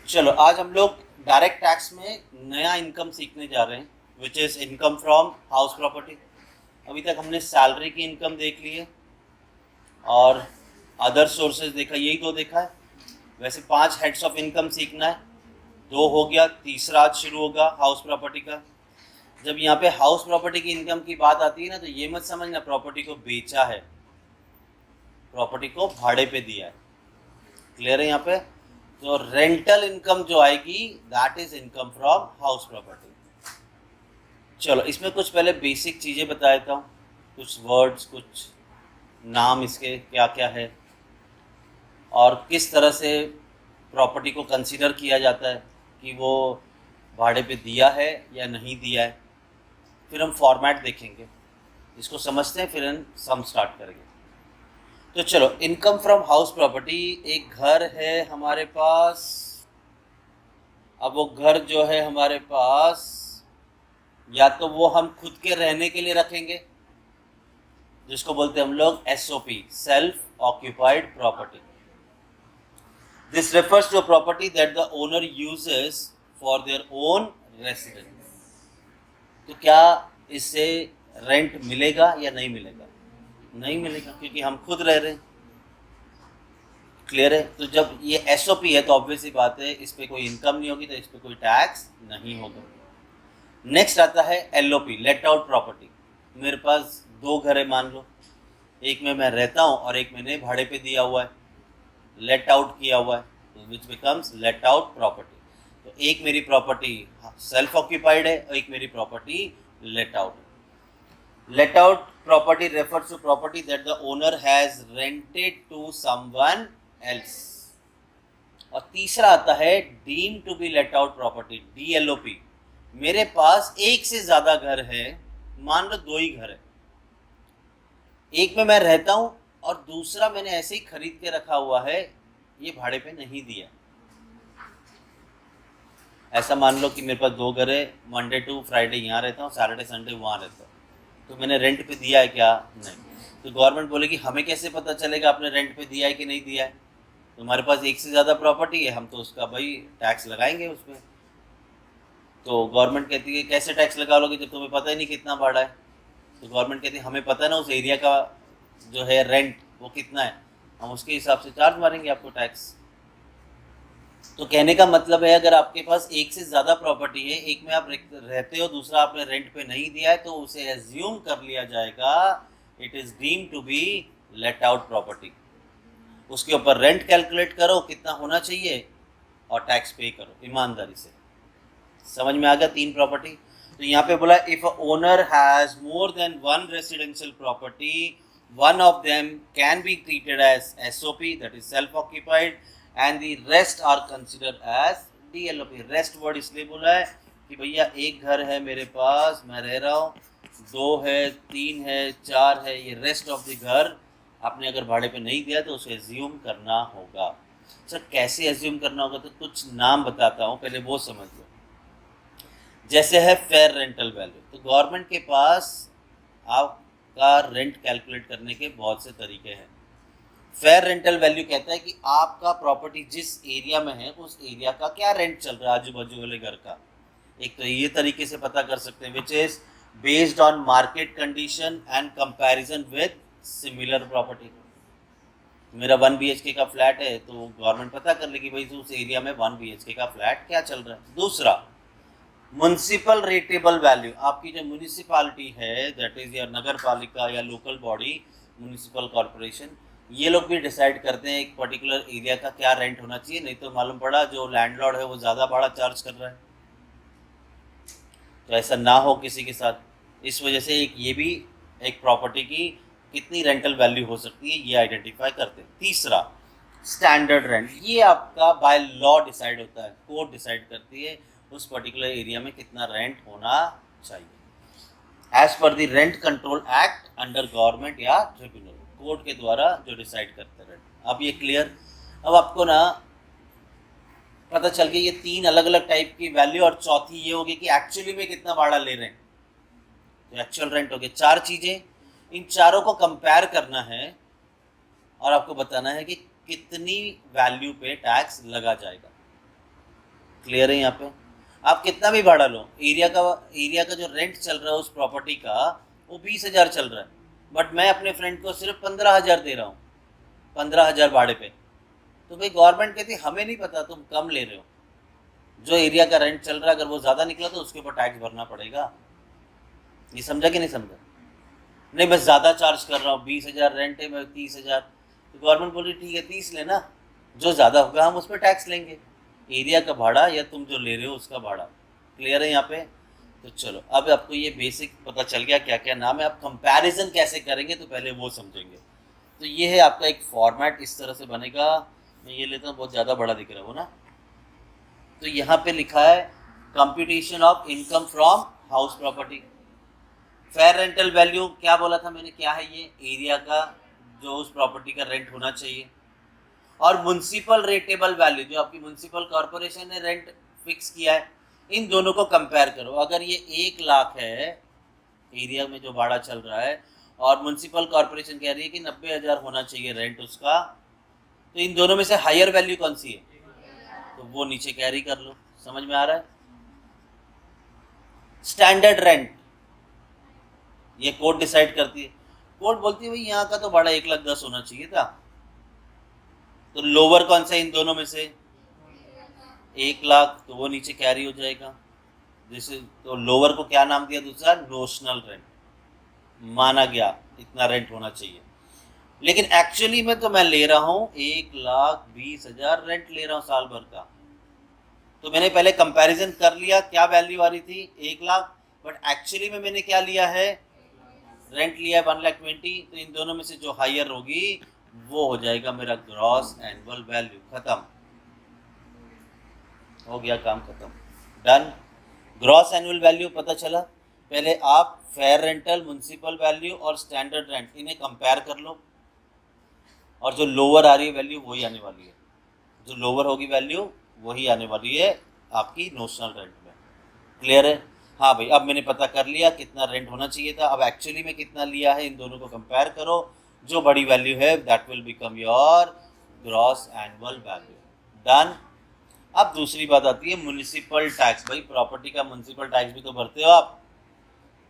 चलो आज हम लोग डायरेक्ट टैक्स में नया इनकम सीखने जा रहे हैं, which is income from house property. अभी तक हमने सैलरी की इनकम देख ली है और अदर सोर्सेज देखा, यही दो देखा है। वैसे 5 हेड्स ऑफ इनकम सीखना है, 2 हो गया, तीसरा आज शुरू होगा हाउस प्रॉपर्टी का। जब यहाँ पे हाउस प्रॉपर्टी की इनकम की बात आती है ना, तो ये मत समझना प्रॉपर्टी को बेचा है, प्रॉपर्टी को भाड़े पे दिया है। क्लियर है यहाँ पे? तो रेंटल इनकम जो आएगी that is income from house property. चलो इसमें कुछ पहले बेसिक चीज़ें बता देता हूँ, कुछ वर्ड्स, कुछ नाम इसके क्या क्या है और किस तरह से प्रॉपर्टी को कंसीडर किया जाता है कि वो भाड़े पे दिया है या नहीं दिया है। फिर हम फॉर्मेट देखेंगे, इसको समझते हैं फिर हम सम स्टार्ट करेंगे। तो चलो, इनकम फ्रॉम हाउस प्रॉपर्टी, एक घर है हमारे पास। अब वो घर जो है हमारे पास, या तो वो हम खुद के रहने के लिए रखेंगे, जिसको बोलते हैं हम लोग SOP, self occupied property. This refers to a property that the owner uses for their own residence. तो क्या इससे रेंट मिलेगा या नहीं मिलेगा? नहीं मिलेगा, क्योंकि हम खुद रह रहे हैं। क्लियर है? तो जब ये SOP है तो ऑब्वियसली बात है इस पर कोई इनकम नहीं होगी, तो इस पर कोई टैक्स नहीं होगा। नेक्स्ट आता है LOP, लेट आउट प्रॉपर्टी। मेरे पास 2 घर है मान लो, एक में मैं रहता हूँ और एक मैंने भाड़े पे दिया हुआ है, लेट आउट किया हुआ है, which becomes late out property. तो एक मेरी प्रॉपर्टी सेल्फ ऑक्यूपाइड है और एक मेरी प्रॉपर्टी लेट आउट है। Let out property refers to property that the owner has rented to someone else. और तीसरा आता है deem to be let out property, DLOP। मेरे पास एक से ज्यादा घर है, मान लो 2 ही घर है, एक में मैं रहता हूं और दूसरा मैंने ऐसे ही खरीद के रखा हुआ है, ये भाड़े पे नहीं दिया। ऐसा मान लो कि मेरे पास 2 घर है, मंडे टू फ्राइडे यहाँ रहता हूँ, सैटरडे संडे वहाँ रहता हूँ, तो मैंने रेंट पे दिया है क्या? नहीं। तो गवर्नमेंट बोलेगी हमें कैसे पता चलेगा आपने रेंट पे दिया है कि नहीं दिया है? तुम्हारे पास एक से ज़्यादा प्रॉपर्टी है, हम तो उसका भाई टैक्स लगाएंगे उस पर। तो गवर्नमेंट कहती है कैसे टैक्स लगा लोगे जब तुम्हें पता ही नहीं कितना भाड़ा है? तो गवर्नमेंट कहती है हमें पता है ना उस एरिया का जो है रेंट वो कितना है, हम उसके हिसाब से चार्ज मारेंगे आपको टैक्स। तो कहने का मतलब है अगर आपके पास एक से ज़्यादा प्रॉपर्टी है, एक में आप रहते हो, दूसरा आपने रेंट पे नहीं दिया है, तो उसे एज्यूम कर लिया जाएगा it is deem to be let out property. उसके ऊपर रेंट कैलकुलेट करो कितना होना चाहिए और टैक्स पे करो ईमानदारी से। समझ में आ गया 3 प्रॉपर्टी? तो यहाँ पे बोला if owner has more than 1 residential property, one of them can be treated as SOP, that is self occupied, and the rest are considered as DLOP। Rest word इसलिए बोला है कि भैया एक घर है मेरे पास, मैं रह रहा हूँ, 2 है, 3 है, 4 है, ये रेस्ट ऑफ द घर आपने अगर भाड़े पे नहीं दिया तो उसे एज्यूम करना होगा। सर कैसे एज्यूम करना होगा? तो कुछ नाम बताता हूँ, पहले वो समझ लो। जैसे है फेयर रेंटल वैल्यू, तो गवर्नमेंट के पास आपका रेंट कैलकुलेट करने के बहुत से तरीके हैं। फेयर रेंटल वैल्यू कहता है कि आपका प्रॉपर्टी जिस एरिया में है उस एरिया का क्या रेंट चल रहा है आजू बाजू वाले घर का। एक तो ये तरीके से पता कर सकते हैं, which is based on market condition and comparison with similar property. मेरा 1 BHK का फ्लैट है तो गवर्नमेंट पता कर लेगी भाई उस एरिया में 1 BHK का फ्लैट क्या चल रहा है। दूसरा, म्युनिसिपल रेटेबल वैल्यू, आपकी जो म्यूनिसिपालिटी है दैट इज या नगर पालिका या लोकल बॉडी, म्यूनिसिपल कॉरपोरेशन, ये लोग भी डिसाइड करते हैं एक पर्टिकुलर एरिया का क्या रेंट होना चाहिए। नहीं तो मालूम पड़ा जो लैंडलॉर्ड है वो ज़्यादा भाड़ा चार्ज कर रहा है, तो ऐसा ना हो किसी के साथ। इस वजह से एक ये भी एक प्रॉपर्टी की कितनी रेंटल वैल्यू हो सकती है ये आइडेंटिफाई करते हैं। तीसरा, स्टैंडर्ड रेंट, ये आपका बाय लॉ डिसाइड होता है, कोर्ट डिसाइड करती है उस पर्टिकुलर एरिया में कितना रेंट होना चाहिए as per the rent control act under government या ट्रिब्यूनल, कोर्ट के द्वारा जो डिसाइड करते हैं रेंट। अब ये क्लियर? अब आपको ना पता चल गया ये 3 अलग अलग टाइप की वैल्यू, और चौथी ये होगी कि एक्चुअली में कितना भाड़ा ले रहे हैं, तो एक्चुअल रेंट हो गया। 4 चीज़ें, इन चारों को कंपेयर करना है और आपको बताना है कि कितनी वैल्यू पे टैक्स लगा जाएगा। क्लियर है यहाँ पे? आप कितना भी भाड़ा लो, एरिया का जो रेंट चल रहा है उस प्रॉपर्टी का वो 20,000 चल रहा है, बट मैं अपने फ्रेंड को सिर्फ 15,000 दे रहा हूँ, 15,000 भाड़े पे। तो भाई गवर्नमेंट कहती हमें नहीं पता, तुम कम ले रहे हो, जो एरिया का रेंट चल रहा है अगर वो ज़्यादा निकला तो उसके ऊपर टैक्स भरना पड़ेगा। ये समझा कि नहीं समझा? नहीं बस ज़्यादा चार्ज कर रहा हूँ, 20,000 रेंट है, मैं 30,000, तो गवर्नमेंट बोल रही ठीक है 30 लेना, जो ज़्यादा होगा हम उस पर टैक्स लेंगे, एरिया का भाड़ा या तुम जो ले रहे हो उसका भाड़ा। क्लियर है यहाँ पे? तो चलो अब आपको ये बेसिक पता चल गया क्या क्या नाम है। आप कंपैरिजन कैसे करेंगे तो पहले वो समझेंगे। तो ये है आपका एक फॉर्मेट, इस तरह से बनेगा। मैं ये लेता हूँ, बहुत ज़्यादा बड़ा दिख रहा है वो ना। तो यहाँ पे लिखा है computation of income from house property. Fair rental value क्या बोला था मैंने, क्या है ये? एरिया का जो उस प्रॉपर्टी का रेंट होना चाहिए। और म्युनिसिपल रेटेबल वैल्यू, जो आपकी म्युनिसिपल कॉर्पोरेशन ने रेंट फिक्स किया है, इन दोनों को कंपेयर करो। अगर ये 1 लाख है एरिया में जो भाड़ा चल रहा है और म्युनिसिपल कॉर्पोरेशन कह रही है कि 90,000 होना चाहिए रेंट उसका, तो इन दोनों में से हायर वैल्यू कौन सी है? तो वो नीचे कैरी कर लो। समझ में आ रहा है? स्टैंडर्ड रेंट ये कोर्ट डिसाइड करती है। कोर्ट बोलती है भाई यहाँ का तो भाड़ा 1,10,000 होना चाहिए था, तो लोअर कौन सा इन दोनों में से? 1,00,000, तो वो नीचे कैरी हो जाएगा। जैसे तो लोअर को क्या नाम दिया दूसरा? Notional rent. माना गया इतना रेंट होना चाहिए, लेकिन एक्चुअली में तो मैं ले रहा हूँ 1,20,000 रेंट ले रहा हूँ साल भर का। तो मैंने पहले कंपैरिजन कर लिया, क्या वैल्यू आ रही थी? 1,00,000, बट एक्चुअली में मैंने क्या लिया है? रेंट लिया है 1,20,000। तो इन दोनों में से जो हायर होगी वो हो जाएगा मेरा ग्रॉस एनुअल वैल्यू। खत्म हो गया, काम खत्म, डन। ग्रॉस एनुअल वैल्यू पता चला। पहले आप फेयर रेंटल, म्युनिसिपल वैल्यू और स्टैंडर्ड रेंट इन्हें कंपेयर कर लो, और जो लोअर आ रही है वैल्यू वही आने वाली है, जो लोअर होगी वैल्यू वही आने वाली है आपकी नोशनल रेंट में। क्लियर है? हाँ भाई, अब मैंने पता कर लिया कितना रेंट होना चाहिए था, अब एक्चुअली में कितना लिया है, इन दोनों को कंपेयर करो, जो बड़ी वैल्यू है that will become your gross annual value. Done. अब दूसरी बात आती है म्युनिसिपल टैक्स। भाई प्रॉपर्टी का म्युनिसिपल टैक्स भी तो भरते हो आप,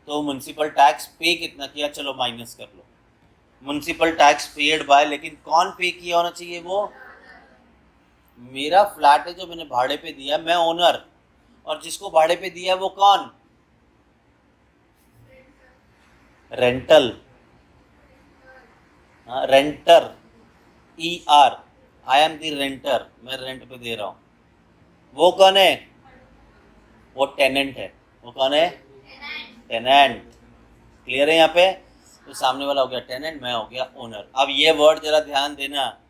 तो म्युनिसिपल टैक्स पे कितना किया, चलो माइनस कर लो। म्युनिसिपल टैक्स पेड बाय, लेकिन कौन पे किया होना चाहिए? वो मेरा फ्लैट है जो मैंने भाड़े पे दिया, मैं ओनर, और जिसको भाड़े पे दिया वो कौन? Rental, रेंटर, ER, I am the रेंटर, मैं रेंट पे दे रहा हूँ। वो कौन है? वो टेनेंट है। वो कौन है? टेनेंट। क्लियर है यहाँ पे? तो सामने वाला हो गया टेनेंट, मैं हो गया ओनर। अब ये वर्ड जरा ध्यान देना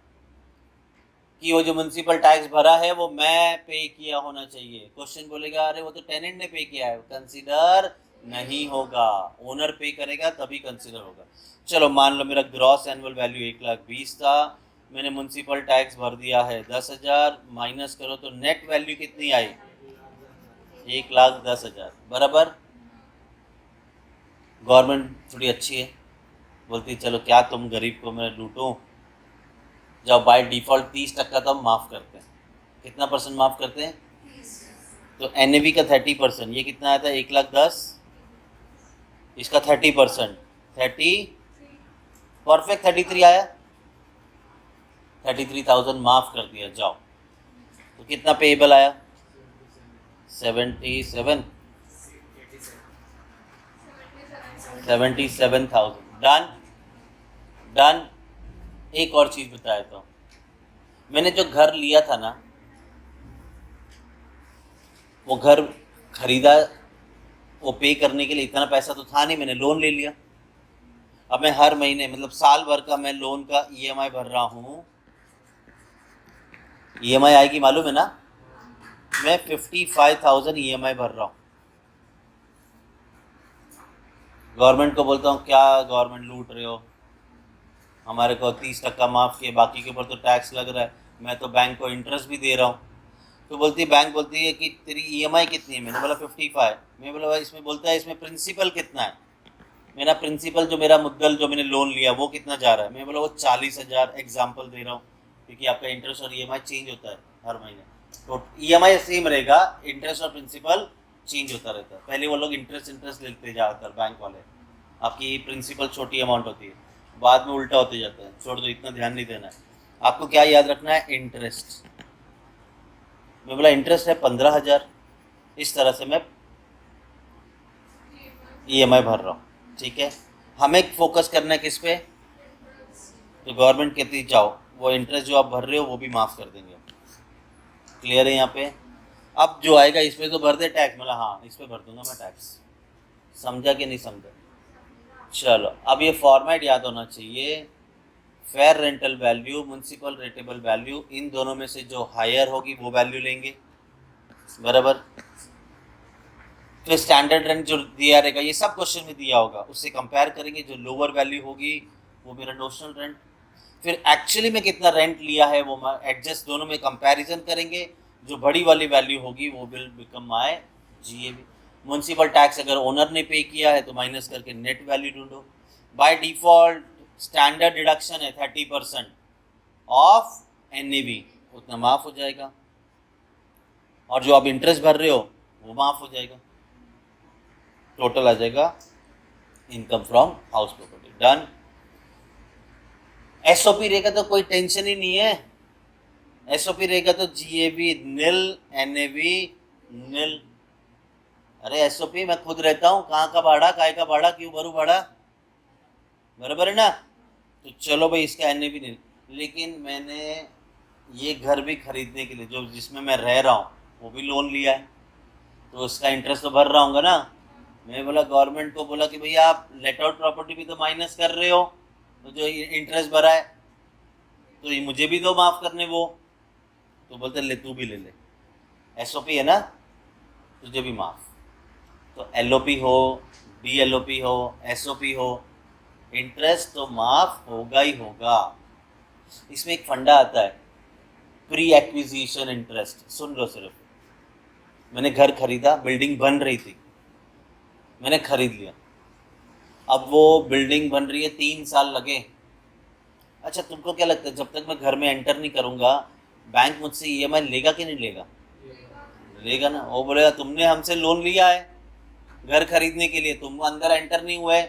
कि वो जो म्युनिसिपल टैक्स भरा है वो मैं पे किया होना चाहिए। क्वेश्चन बोलेगा अरे वो तो टेनेंट ने पे किया है, कंसीडर नहीं होगा, ओनर पे करेगा तभी कंसीडर होगा। चलो मान लो मेरा ग्रॉस एनुअल वैल्यू 1,20,000 था, मैंने म्युनिसिपल टैक्स भर दिया है 10,000, माइनस करो तो नेट वैल्यू कितनी आई? 1,10,000 बराबर। गवर्नमेंट थोड़ी अच्छी है, बोलती चलो क्या तुम गरीब को मैं लूटूं, जब बाय डिफ़ॉल्ट 30% तो हम माफ़ करते हैं। कितना परसेंट माफ़ करते हैं? तो NAV का 30%, ये कितना आया था? 1,10,000, इसका 30%, 30 परफेक्ट 33 आया, 33,000 माफ़ कर दिया, जाओ। तो कितना पेएबल आया? 77,000। Done done. एक और चीज़ बताया था, मैंने जो घर लिया था ना, वो घर खरीदा, वो पे करने के लिए इतना पैसा तो था नहीं, मैंने लोन ले लिया। अब मैं हर महीने मतलब साल भर का मैं लोन का EMI भर रहा हूँ। EMI आएगी मालूम है ना? मैं 55,000 EMI भर रहा हूँ। गवर्नमेंट को बोलता हूँ क्या गवर्नमेंट लूट रहे हो, हमारे को 30% माफ़ किए, बाकी के ऊपर तो टैक्स लग रहा है, मैं तो बैंक को इंटरेस्ट भी दे रहा हूँ। तो बैंक बोलती है कि तेरी EMI कितनी है? मैंने बोला 55। मैं बोला भाई इसमें, बोलता है इसमें प्रिंसिपल कितना है? मेरा प्रिंसिपल जो मेरा मुद्दल जो मैंने लोन लिया वो कितना जा रहा है? मैं बोला वो 40,000, एग्जाम्पल दे रहा हूँ, क्योंकि आपका इंटरेस्ट और EMI चेंज होता है हर महीने। तो EMI सेम रहेगा, इंटरेस्ट और प्रिंसिपल चेंज होता रहता है। पहले वो लोग इंटरेस्ट लेते ज़्यादातर बैंक वाले, आपकी प्रिंसिपल छोटी अमाउंट होती है, बाद में उल्टा होते जाता है। छोड़ दो, इतना ध्यान नहीं देना है। आपको क्या याद रखना है? इंटरेस्ट। मैं बोला इंटरेस्ट है 15,000, इस तरह से मैं EMI भर रहा हूँ, ठीक है। हमें फोकस करना है किस पे? तो गवर्नमेंट कहती है जाओ वो इंटरेस्ट जो आप भर रहे हो वो भी माफ़ कर देंगे। क्लियर है यहाँ पे? अब जो आएगा इस पे तो भर दे टैक्स, मतलब हाँ इस पे भर दूंगा मैं टैक्स। समझा कि नहीं समझा? चलो अब ये फॉर्मेट याद होना चाहिए। Fair rental value, municipal rateable value, इन दोनों में से जो हायर होगी वो वैल्यू लेंगे, बराबर। फिर स्टैंडर्ड रेंट जो दिया रहेगा, ये सब क्वेश्चन में दिया होगा, उससे कंपेयर करेंगे। जो लोअर वैल्यू होगी वो मेरा नोशनल रेंट। फिर एक्चुअली में कितना रेंट लिया है वो एडजस्ट, दोनों में कंपैरिजन करेंगे। जो बड़ी वाली वैल्यू होगी वो will become my GAV। Municipal tax अगर ओनर ने पे किया है तो माइनस करके नेट वैल्यू ढूंढो। बाय डिफॉल्ट स्टैंडर्ड डिडक्शन है 30% ऑफ NAV, उतना माफ़ हो जाएगा। और जो आप इंटरेस्ट भर रहे हो वो माफ़ हो जाएगा। टोटल आ जाएगा income from house property. Done. SOP रहेगा तो कोई टेंशन ही नहीं है। SOP रहेगा तो GAV नील, NAV नील। अरे SOP मैं खुद रहता हूँ, कहाँ का भाड़ा, काय का भाड़ा, क्यों भरूँ भाड़ा, बराबर है ना। तो चलो भाई इसका NAV नील। लेकिन मैंने ये घर भी खरीदने के लिए जो जिसमें मैं रह रहा हूँ वो भी लोन लिया है, तो उसका इंटरेस्ट तो भर रहा हूँगा ना। मैं बोला गवर्नमेंट को बोला कि भैया आप लेट आउट प्रॉपर्टी भी तो माइनस कर रहे हो, तो जो इंटरेस्ट भरा है तो ये मुझे भी दो माफ़ करने वो। तो बोलते ले तू भी ले ले, SOP है ना, तुझे भी माफ़। तो LOP हो, DLOP हो, SOP हो, इंटरेस्ट तो माफ़ होगा ही होगा। इसमें एक फंडा आता है, प्री एक्विजिशन इंटरेस्ट। सुन लो सिर्फ, मैंने घर खरीदा, बिल्डिंग बन रही थी, मैंने खरीद लिया। अब वो बिल्डिंग बन रही है, 3 साल लगे। अच्छा तुमको क्या लगता है जब तक मैं घर में एंटर नहीं करूँगा बैंक मुझसे EMI लेगा कि नहीं लेगा? लेगा ना। वो बोलेगा तुमने हमसे लोन लिया है घर खरीदने के लिए, तुम अंदर एंटर नहीं हुए,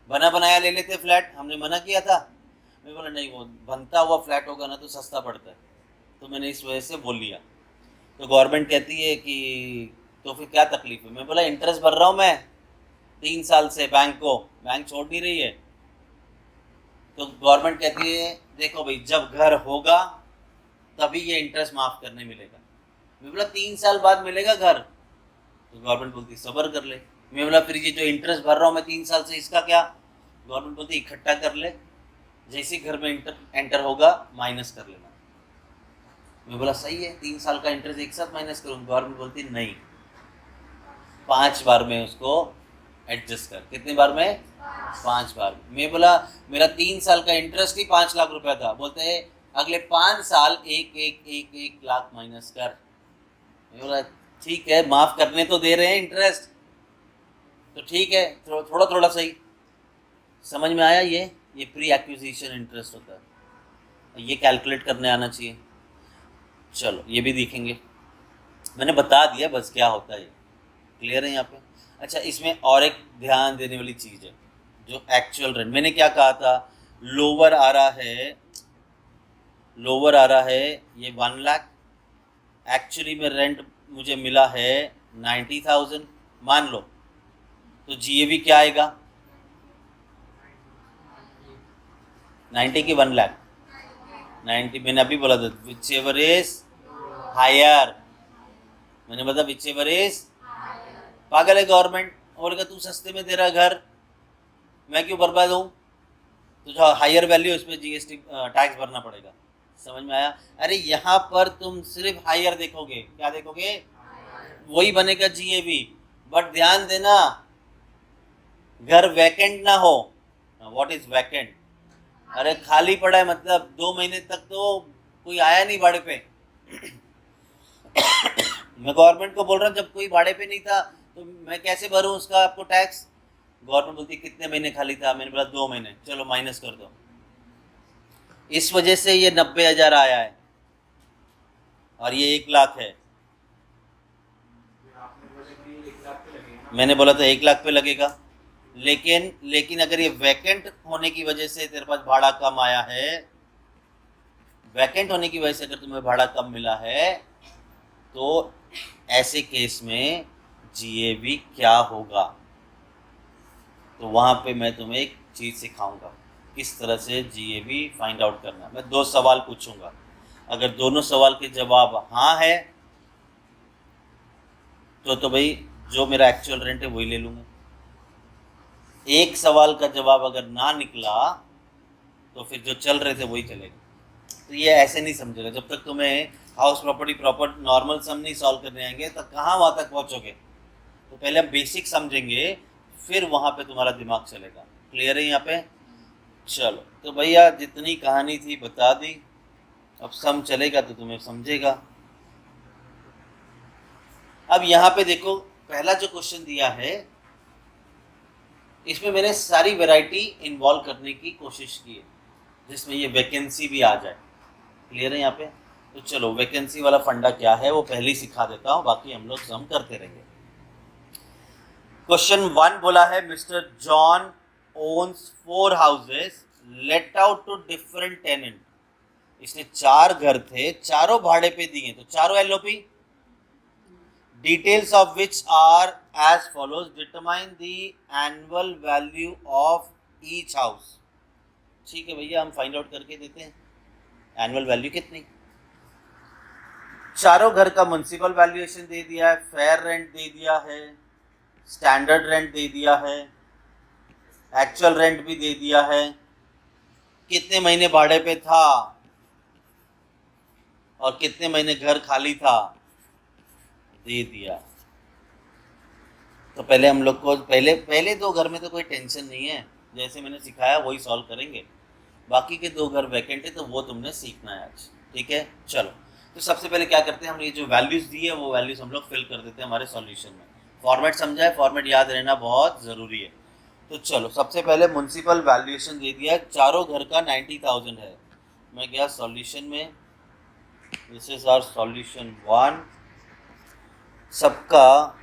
बना बनाया ले लेते फ्लैट, हमने मना किया था। मैं बोला नहीं, वो बनता हुआ फ्लैट होगा ना तो सस्ता पड़ता है, तो मैंने इस वजह से बोल लिया। तो गवर्नमेंट कहती है कि तो फिर क्या तकलीफ है? मैं बोला इंटरेस्ट भर रहा हूँ मैं 3 साल से बैंक को, बैंक छोड़ नहीं रही है। तो गवर्नमेंट कहती है देखो भाई जब घर होगा तभी ये इंटरेस्ट माफ़ करने मिलेगा। मैं बोला 3 साल बाद मिलेगा घर? तो गवर्नमेंट बोलती सब्र कर ले। मैं बोला फिर ये जो इंटरेस्ट भर रहा हूँ मैं 3 साल से, इसका क्या? गवर्नमेंट बोलती इकट्ठा कर ले, जैसे घर में एंटर होगा माइनस कर लेना। मैं बोला सही है, 3 साल का इंटरेस्ट एक साथ माइनस करूँ? गवर्नमेंट बोलती नहीं, 5 बार में उसको एडजस्ट कर। कितने बार में? 5 बार। मैं बोला मेरा 3 साल का इंटरेस्ट ही 5 लाख रुपया था, बोलते हैं अगले 5 साल 1 लाख माइनस कर। मैं बोला ठीक है, माफ़ करने तो दे रहे हैं इंटरेस्ट, तो ठीक है, थोड़ा थोड़ा सही। समझ में आया? ये प्री एक्विजिशन इंटरेस्ट होता है, ये कैलकुलेट करने आना चाहिए। चलो ये भी देखेंगे, मैंने बता दिया बस क्या होता है। क्लियर है यहाँ पे? अच्छा इसमें और एक ध्यान देने वाली चीज़ है, जो एक्चुअल रेंट मैंने क्या कहा था, लोअर आ रहा है ये 1 लाख, एक्चुअली में रेंट मुझे मिला है 90,000 मान लो, तो GAV क्या आएगा? 90 की 1 लाख 90, मैंने अभी बोला था विच एवर इज हायर, मैंने बोला विच एवर इज। पागल है गवर्नमेंट, बोलेगा तू सस्ते में दे रहा घर, मैं क्यों बर्बाद हूँ? तो जो हायर वैल्यू उस पर GST टैक्स भरना पड़ेगा। समझ में आया? अरे यहाँ पर तुम सिर्फ हायर देखोगे, क्या देखोगे? वही बनेगा GAV। बट ध्यान देना घर वैकेंट ना हो। What is vacant? अरे खाली पड़ा है, मतलब 2 महीने तक तो कोई आया नहीं भाड़े पे। मैं गवर्नमेंट को बोल रहा हूँ जब कोई भाड़े पे नहीं था तो मैं कैसे भरूँ उसका आपको टैक्स? गवर्नमेंट बोलती कितने महीने खाली था? मैंने बोला 2 महीने, चलो माइनस कर दो। इस वजह से ये 90,000 आया है और ये 1 लाख है। मैंने बोला था 1 लाख पे लगेगा, लेकिन अगर ये वैकेंट होने की वजह से तेरे पास भाड़ा कम आया है, वैकेंट होने की वजह से अगर तुम्हें भाड़ा कम मिला है, तो ऐसे केस में जीएवी क्या होगा, तो वहां पे मैं तुम्हें एक चीज सिखाऊंगा किस तरह से जीएवी फाइंड आउट करना। मैं 2 सवाल पूछूंगा, अगर दोनों सवाल के जवाब हाँ है तो भाई जो मेरा एक्चुअल रेंट है वही ले लूंगा। एक सवाल का जवाब अगर ना निकला तो फिर जो चल रहे थे वही चलेगा। तो ये ऐसे नहीं समझेगा, जब तक तुम्हें हाउस प्रॉपर्टी प्रॉपर नॉर्मल सम नहीं सॉल्व करने आएंगे तो कहाँ वहां तक पहुंचोगे। तो पहले हम बेसिक समझेंगे, फिर वहां पे तुम्हारा दिमाग चलेगा। क्लियर है यहाँ पे? चलो तो भैया जितनी कहानी थी बता दी, अब सम चलेगा तो तुम्हें समझेगा। अब यहाँ पे देखो, पहला जो क्वेश्चन दिया है इसमें मैंने सारी वैरायटी इन्वॉल्व करने की कोशिश की है, जिसमें ये वैकेंसी भी आ जाए। क्लियर है यहाँ पे? तो चलो वैकेंसी वाला फंडा क्या है वो पहले ही सिखा देता हूँ, बाकी हम लोग सम करते रहेंगे। क्वेश्चन 1 बोला है mister John owns 4 houses let out to different tenant. इसने 4 घर थे, चारों भाड़े पे दिए, तो चारों LOP. Details of which are as follows, determine the annual value of each house. ठीक है भैया, हम फाइंड आउट करके देते हैं एनुअल वैल्यू कितनी। चारों घर का म्युनिसिपल वैल्यूएशन दे दिया है, फेयर रेंट दे दिया है, स्टैंडर्ड रेंट दे दिया है, एक्चुअल रेंट भी दे दिया है, कितने महीने भाड़े पे था और कितने महीने घर खाली था दे दिया। तो पहले हम लोग को पहले 2 घर में तो कोई टेंशन नहीं है, जैसे मैंने सिखाया वही सॉल्व करेंगे। बाकी के 2 घर वैकेंट है तो वो तुमने सीखना है आज। ठीक है, चलो तो सबसे पहले क्या करते हैं, हम ये जो वैल्यूज दी है वो वैल्यूज हम लोग फिल कर देते हैं हमारे सॉल्यूशन में। फॉर्मेट समझा है? फॉर्मेट याद रहना बहुत ज़रूरी है। तो चलो सबसे पहले म्युनिसिपल वैल्यूएशन दे दिया, चारों घर का 90,000 है। मैं गया सॉल्यूशन में, दिस इज आवर सॉल्यूशन 1। सबका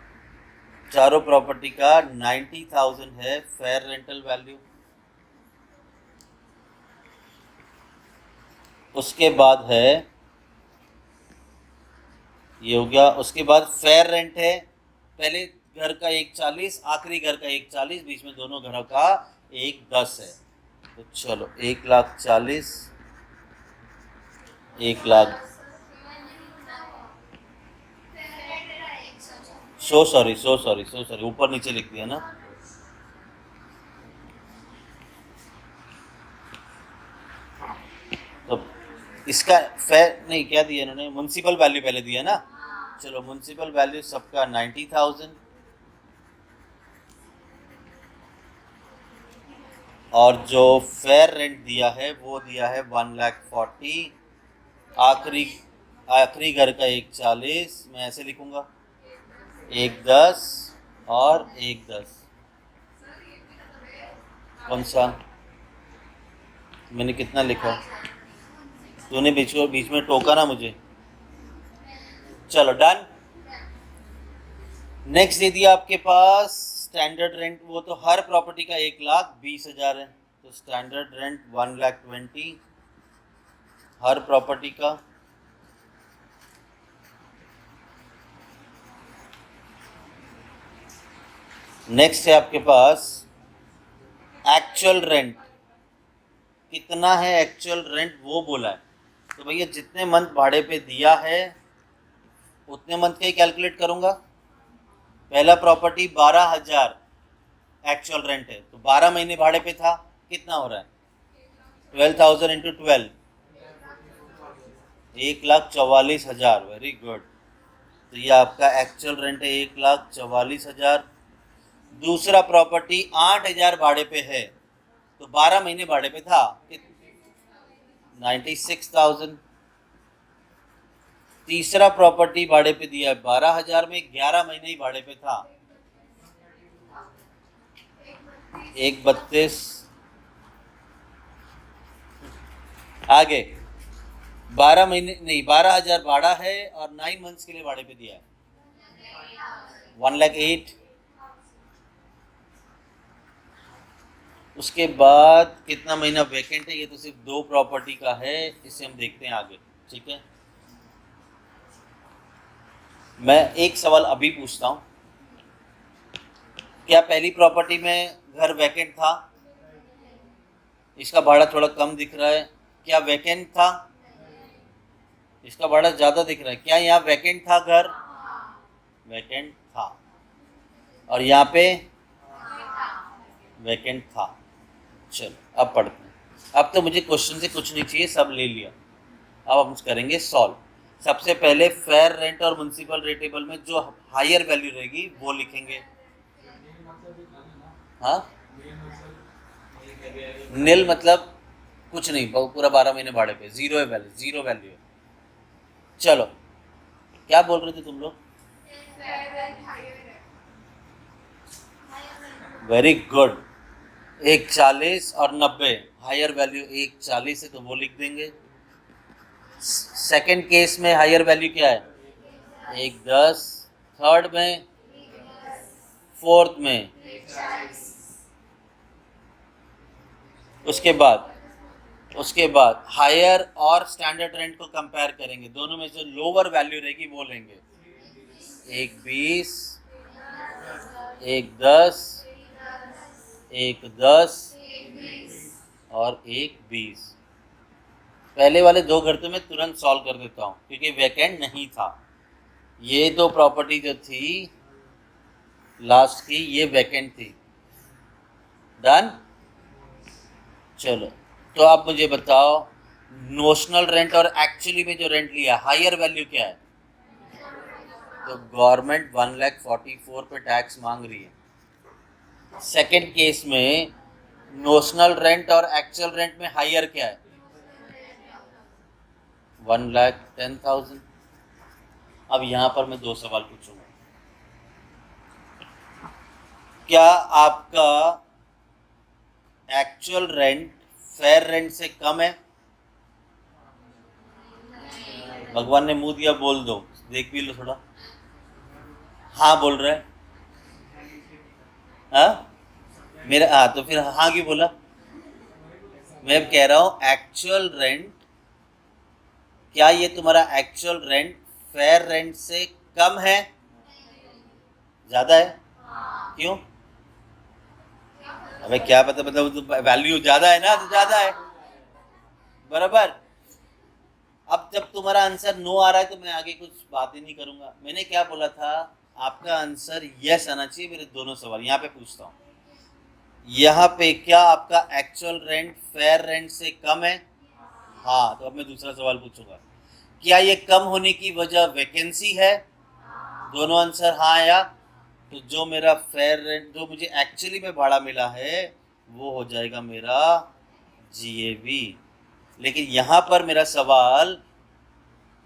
चारों प्रॉपर्टी का 90,000 है फेयर रेंटल वैल्यू। उसके बाद है, ये हो गया, उसके बाद फेयर रेंट है, पहले घर का 140, आखिरी घर का 140, बीच में दोनों घरों का 110 है। तो चलो 1,40,000, 1,00,000, सो सॉरी ऊपर नीचे लिख दिया ना। तो इसका फेयर नहीं, क्या दिया इन्होंने, म्युनिसिपल वैल्यू पहले दिया ना। चलो म्युनिसिपल वैल्यू सबका 90,000, और जो फेयर रेंट दिया है वो दिया है 1,40,000, आखिरी घर का 140, मैं ऐसे लिखूंगा 110 और 110। कौन सा मैंने कितना लिखा, तूने बीच में टोका ना मुझे। चलो डन। नेक्स्ट दे दिया आपके पास स्टैंडर्ड रेंट, वो तो हर प्रॉपर्टी का 1,20,000 है, तो स्टैंडर्ड रेंट 1,20,000 हर प्रॉपर्टी का। नेक्स्ट है आपके पास एक्चुअल रेंट, कितना है एक्चुअल रेंट वो बोला है। तो भैया जितने मंथ भाड़े पे दिया है उतने मंथ का ही कैलकुलेट करूंगा। पहला प्रॉपर्टी 12,000 एक्चुअल रेंट है, तो 12 महीने भाड़े पे था, कितना हो रहा है 12,000 इंटू 12, 1,44,000। Very good. तो ये आपका एक्चुअल रेंट है 1,44,000। दूसरा प्रॉपर्टी 8,000 भाड़े पे है, तो 12 महीने भाड़े पे था, 96,000। तीसरा प्रॉपर्टी भाड़े पे दिया है 12,000 में, 11 महीने ही भाड़े पे था, 1,32। आगे 12 महीने नहीं, 12,000 भाड़ा है और 9 मंथ्स के लिए भाड़े पे दिया है 1,08,000। उसके बाद कितना महीना वैकेंट है, ये तो सिर्फ 2 प्रॉपर्टी का है, इसे हम देखते हैं आगे। ठीक है, मैं एक सवाल अभी पूछता हूँ, क्या पहली प्रॉपर्टी में घर वैकेंट था? इसका भाड़ा थोड़ा कम दिख रहा है, क्या वैकेंट था? इसका भाड़ा ज़्यादा दिख रहा है, क्या यहाँ वैकेंट था घर? वैकेंट था। और यहाँ पे वैकेंट था। चलो अब पढ़ते हैं। अब तो मुझे क्वेश्चन से कुछ नहीं चाहिए, सब ले लिया। अब हम करेंगे सॉल्व। सबसे पहले फेयर रेंट और म्युनिसिपल रेट टेबल में जो हायर वैल्यू रहेगी वो लिखेंगे। हाँ, नील मतलब कुछ नहीं, पूरा 12 महीने भाड़े पे, जीरो है वैल्यू, जीरो वैल्यू है। चलो, क्या बोल रहे थे तुम लोग? Very good. 140 और 90, हायर वैल्यू 140 है तो वो लिख देंगे। सेकंड केस में हायर वैल्यू क्या है? 110। थर्ड में, फोर्थ में, उसके बाद हायर और स्टैंडर्ड रेंट को कंपेयर करेंगे, दोनों में जो लोअर वैल्यू रहेगी वो लेंगे। 120, 110, 110 और 120। पहले वाले 2 घर तो मैं तुरंत सॉल्व कर देता हूँ क्योंकि वैकेंट नहीं था। ये 2 प्रॉपर्टी जो थी लास्ट की, ये वैकेंट थी। डन। चलो, तो आप मुझे बताओ, नोशनल रेंट और एक्चुअली में जो रेंट लिया, हायर वैल्यू क्या है? तो गवर्नमेंट 1,44,000 पे टैक्स मांग रही है। सेकंड केस में नोशनल रेंट और एक्चुअल रेंट में हायर क्या है? 1,10,000। अब यहाँ पर मैं 2 सवाल पूछूंगा। क्या आपका एक्चुअल रेंट फेयर रेंट से कम है? भगवान ने मुंह दिया, बोल दो, देख भी लो थोड़ा। हाँ बोल रहे हैं? हाँ मेरा, हाँ तो फिर हाँ क्यों बोला? मैं कह रहा हूँ एक्चुअल रेंट, क्या ये तुम्हारा एक्चुअल रेंट फेयर रेंट से कम है, ज्यादा है? क्यों? अबे क्या पता, मतलब वैल्यू ज्यादा है ना, तो ज्यादा है, बराबर। अब जब तुम्हारा आंसर नो आ रहा है तो मैं आगे कुछ बात ही नहीं करूंगा। मैंने क्या बोला था, आपका आंसर यस आना चाहिए मेरे दोनों सवाल। यहाँ पे पूछता हूँ, यहाँ पे क्या आपका एक्चुअल रेंट फेयर रेंट से कम है? हाँ, तो अब मैं दूसरा सवाल पूछूंगा, क्या ये कम होने की वजह वैकेंसी है? दोनों आंसर हाँ आया, तो जो मेरा फेयर रेंट, जो मुझे एक्चुअली में भाड़ा मिला है, वो हो जाएगा मेरा जीएवी। लेकिन यहाँ पर मेरा सवाल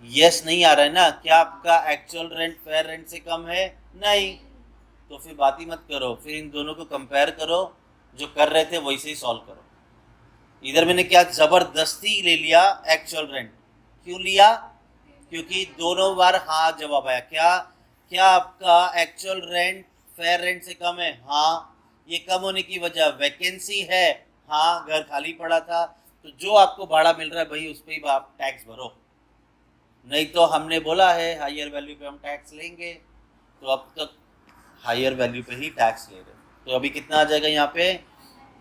यस नहीं आ रहा है ना, क्या आपका एक्चुअल रेंट फेयर रेंट से कम है? नहीं, तो फिर बात ही मत करो, फिर इन दोनों को कंपेयर करो, जो कर रहे थे वैसे ही सॉल्व करो। इधर मैंने क्या जबरदस्ती ले लिया एक्चुअल रेंट, क्यों लिया? क्योंकि दोनों बार हाँ जवाब आया। क्या क्या आपका एक्चुअल रेंट फेयर रेंट से कम है? हाँ। ये कम होने की वजह वैकेंसी है? हाँ, घर खाली पड़ा था। तो जो आपको भाड़ा मिल रहा है भाई, उस पर ही आप टैक्स भरो, नहीं तो हमने बोला है हायर वैल्यू पे हम टैक्स लेंगे, तो अब तक हायर वैल्यू पे ही टैक्स ले रहे। तो अभी कितना आ जाएगा यहाँ पे?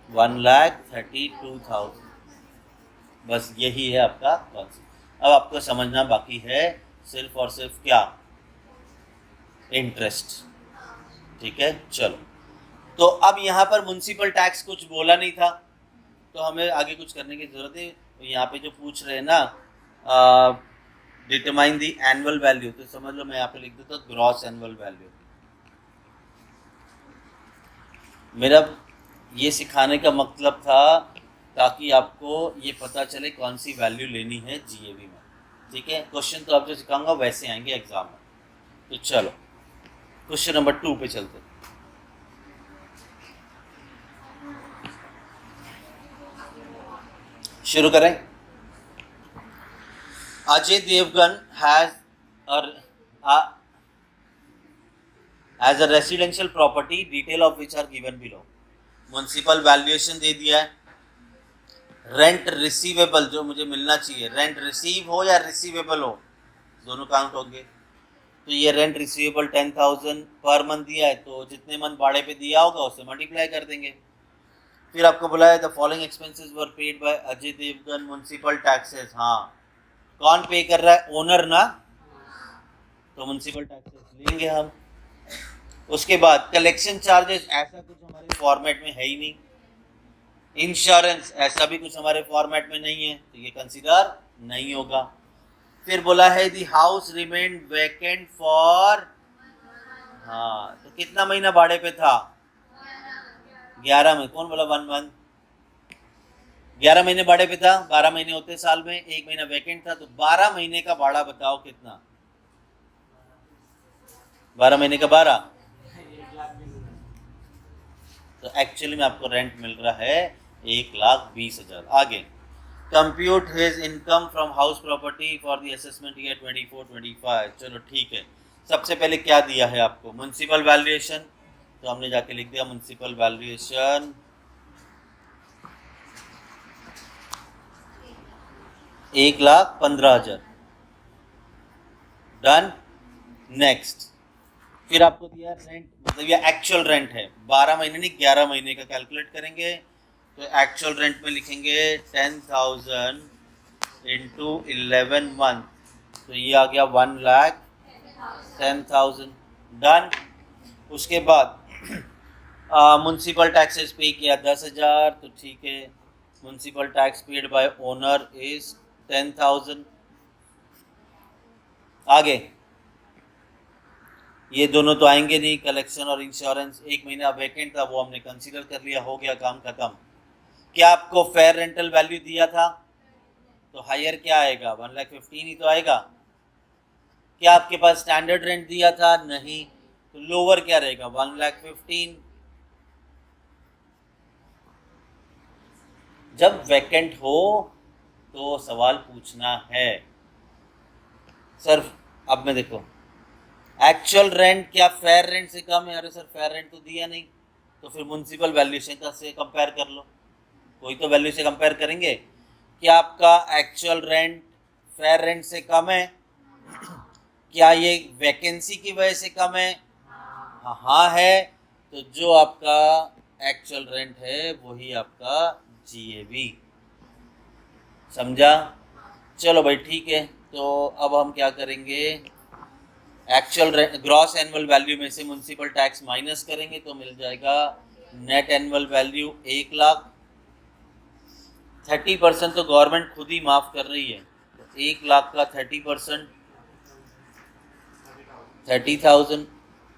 1,32,000। बस यही है आपका कॉन्सेप्ट। अब आपको समझना बाकी है सिर्फ और सिर्फ क्या? इंटरेस्ट। ठीक है, चलो। तो अब यहाँ पर म्युनिसिपल टैक्स कुछ बोला नहीं था, तो हमें आगे कुछ करने की जरूरत है। तो यहाँ पे जो पूछ रहे हैं ना, डिटरमाइन द एनुअल वैल्यू, तो समझ लो मैं यहाँ पे लिख देता हूँ ग्रॉस एनुअल वैल्यू। मेरा ये सिखाने का मतलब था ताकि आपको ये पता चले कौन सी वैल्यू लेनी है जीएवी में। ठीक है, क्वेश्चन तो आप जो सिखाऊंगा वैसे आएंगे एग्जाम में। तो चलो क्वेश्चन नंबर 2 पे चलते हैं। शुरू करें। Ajay Devgan has a residential property, detail of which are given below. Municipal valuation दे दिया है, रेंट रिसीवेबल जो मुझे मिलना चाहिए, रेंट रिसीव हो या रिसीवेबल हो दोनों काउंट होंगे। तो ये रेंट रिसीवेबल 10,000 पर मंथ दिया है, तो जितने मंथ भाड़े पे दिया होगा उससे मल्टीप्लाई कर देंगे। फिर आपको बोला है the following expenses were paid by Ajay Devgan municipal taxes. हाँ, कौन पे कर रहा है? ओनर ना, तो म्युनिसिपल टैक्सेस लेंगे हम। उसके बाद कलेक्शन चार्जेस, ऐसा कुछ हमारे फॉर्मेट में है ही नहीं। इंश्योरेंस, ऐसा भी कुछ हमारे फॉर्मेट में नहीं है, तो ये कंसीडर नहीं होगा। फिर बोला है the house remain vacant for, हाँ, तो कितना महीना भाड़े पे था? 11 में। कौन बोला 1 मंथ? 11 महीने भाड़े पे था, 12 महीने होते साल में, 1 महीना वैकेंट था, तो 12 महीने का भाड़ा बताओ कितना? 12 महीने का 12, तो एक्चुअली में आपको रेंट मिल रहा है 1,20,000। आगे, compute his income from house property for the assessment year 24-25। चलो ठीक है, सबसे पहले क्या दिया है आपको? म्युनिसिपल वैल्यूएशन, तो हमने जाके लिख दिया म्युनिसिपल वैल्यूएशन 1,15,000। डन। नेक्स्ट, फिर आपको दिया रेंट, मतलब ये एक्चुअल रेंट है, 12 महीने नहीं 11 महीने का कैलकुलेट करेंगे, तो एक्चुअल रेंट में लिखेंगे 10,000 इंटू 11 मंथ, तो ये आ गया 1,10,000। डन। उसके बाद म्युनिसिपल टैक्सेस पे किया 10,000, तो ठीक है, municipal tax paid by owner is 10,000। आगे, ये दोनों तो आएंगे नहीं, कलेक्शन और इंश्योरेंस। 1 महीना वैकेंट था, वो हमने कंसीडर कर लिया, हो गया काम खत्म। क्या आपको फेयर रेंटल वैल्यू दिया था? तो हायर क्या आएगा? 1,15,000 ही तो आएगा। क्या आपके पास स्टैंडर्ड रेंट दिया था? नहीं, तो लोअर क्या रहेगा? 1,15,000। जब वैकेंट हो तो सवाल पूछना है सर। अब मैं देखो, एक्चुअल रेंट क्या फेयर रेंट से कम है? अरे सर फेयर रेंट तो दिया नहीं, तो फिर म्युनिसिपल वैल्यूएशन का से कंपेयर कर लो, कोई तो वैल्यू से कंपेयर करेंगे। क्या आपका एक्चुअल रेंट फेयर रेंट से कम है? क्या ये वैकेंसी की वजह से कम है? हाँ है, तो जो आपका एक्चुअल रेंट है वही आपका जीएवी। समझा? चलो भाई ठीक है, तो अब हम क्या करेंगे, एक्चुअल ग्रॉस एनुअल वैल्यू में से म्युनिसिपल टैक्स माइनस करेंगे, तो मिल जाएगा नेट एनुअल वैल्यू 1,00,000। 30% तो गवर्नमेंट खुद ही माफ कर रही है, तो 1,00,000 का 30% 30,000।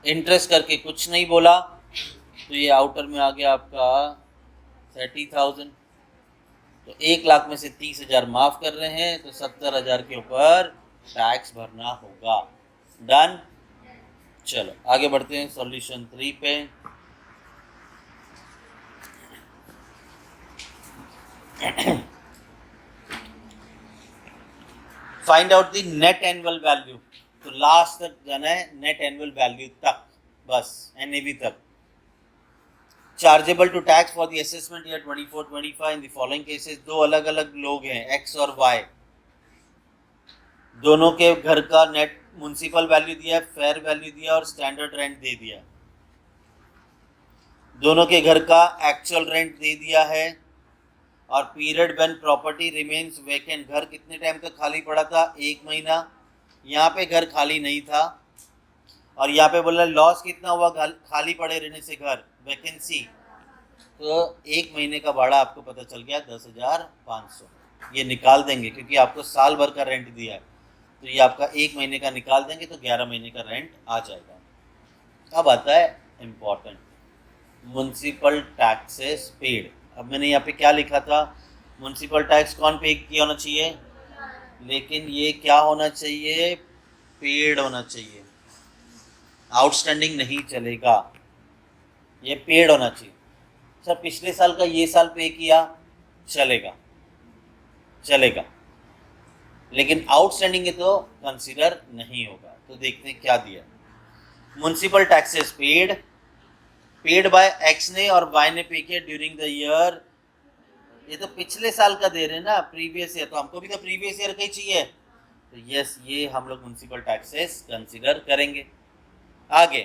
इंटरेस्ट करके कुछ नहीं बोला, तो ये आउटर में आ गया आपका 30,000। तो 1,00,000 में से 30,000 माफ कर रहे हैं, तो 70,000 के ऊपर टैक्स भरना होगा। डन। चलो आगे बढ़ते हैं सॉल्यूशन 3 पे। Find out the net annual value, तो लास्ट तक जाना है, नेट एनुअल वैल्यू तक, बस एनएवी तक। Chargeable to tax for the assessment year 24-25 in the following cases. दो अलग अलग लोग हैं, एक्स और वाई, दोनों के घर का नेट म्युनिसिपल वैल्यू दिया है, फेयर वैल्यू दिया और स्टैंडर्ड रेंट दे दिया। दोनों के घर का एक्चुअल रेंट दे दिया है, और period when property remains vacant, घर कितने टाइम तक खाली पड़ा था? 1 महीना। यहाँ पे घर खाली नहीं था, और यहाँ पे बोला लॉस कितना हुआ खाली पड़े रहने से घर, वैकेंसी, तो 1 महीने का भाड़ा आपको पता चल गया 10,500। ये निकाल देंगे क्योंकि आपको साल भर का रेंट दिया है, तो ये आपका 1 महीने का निकाल देंगे, तो 11 महीने का रेंट आ जाएगा। अब आता है इम्पॉर्टेंट, म्युनिसिपल टैक्सेस पेड। अब मैंने यहाँ पे क्या लिखा था, म्युनिसिपल टैक्स कौन पे किया होना चाहिए, लेकिन ये क्या होना चाहिए, पेड होना चाहिए, आउटस्टैंडिंग नहीं चलेगा, ये पेड होना चाहिए। सर पिछले साल का ये साल पे किया, चलेगा चलेगा, लेकिन आउटस्टैंडिंग है तो कंसीडर नहीं होगा। तो देखते हैं क्या दिया, municipal taxes paid paid by x ने और वाई ने पे किया ड्यूरिंग द ईयर, ये तो पिछले साल का दे रहे हैं ना, प्रीवियस ईयर, तो हमको भी तो प्रीवियस ईयर का ही चाहिए, तो यस ये हम लोग म्युनिसिपल टैक्सेस कंसीडर करेंगे। आगे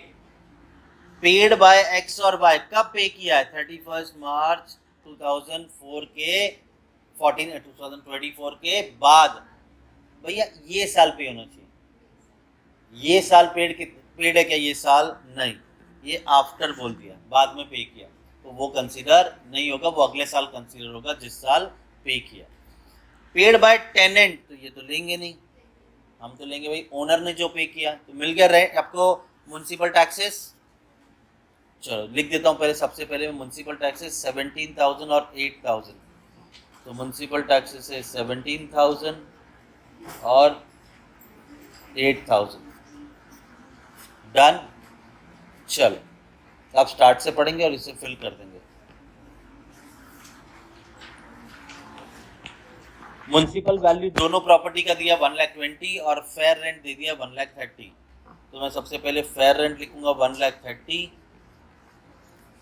पेड बाय एक्स और वाई कब पे किया है, 31 मार्च 2004 के 2024 के बाद, भैया ये साल पे होना चाहिए। ये साल पेड है क्या, ये साल नहीं, ये आफ्टर बोल दिया, बाद में पे किया, तो वो कंसीडर नहीं होगा, वो अगले साल कंसीडर होगा जिस साल पे किया। पेड बाय टेनेंट, तो ये तो लेंगे नहीं, हम तो लेंगे भाई ओनर ने जो पे किया, तो मिल गया रेंट आपको म्युनिसिपल टैक्सेस। चलो लिख देता हूँ पहले, सबसे पहले मैं म्युनिसिपल टैक्सेस 17,000 और 8,000, तो म्युनिसिपल टैक्सेस है 17,000 और 8,000, डन। चलो आप स्टार्ट से पढ़ेंगे और इसे फिल कर देंगे। म्युनिसिपल वैल्यू दोनों प्रॉपर्टी का दिया 1,20,000 और फेयर रेंट दे दिया 1,30,000, तो मैं सबसे पहले फेयर रेंट लिखूंगा 1,30,000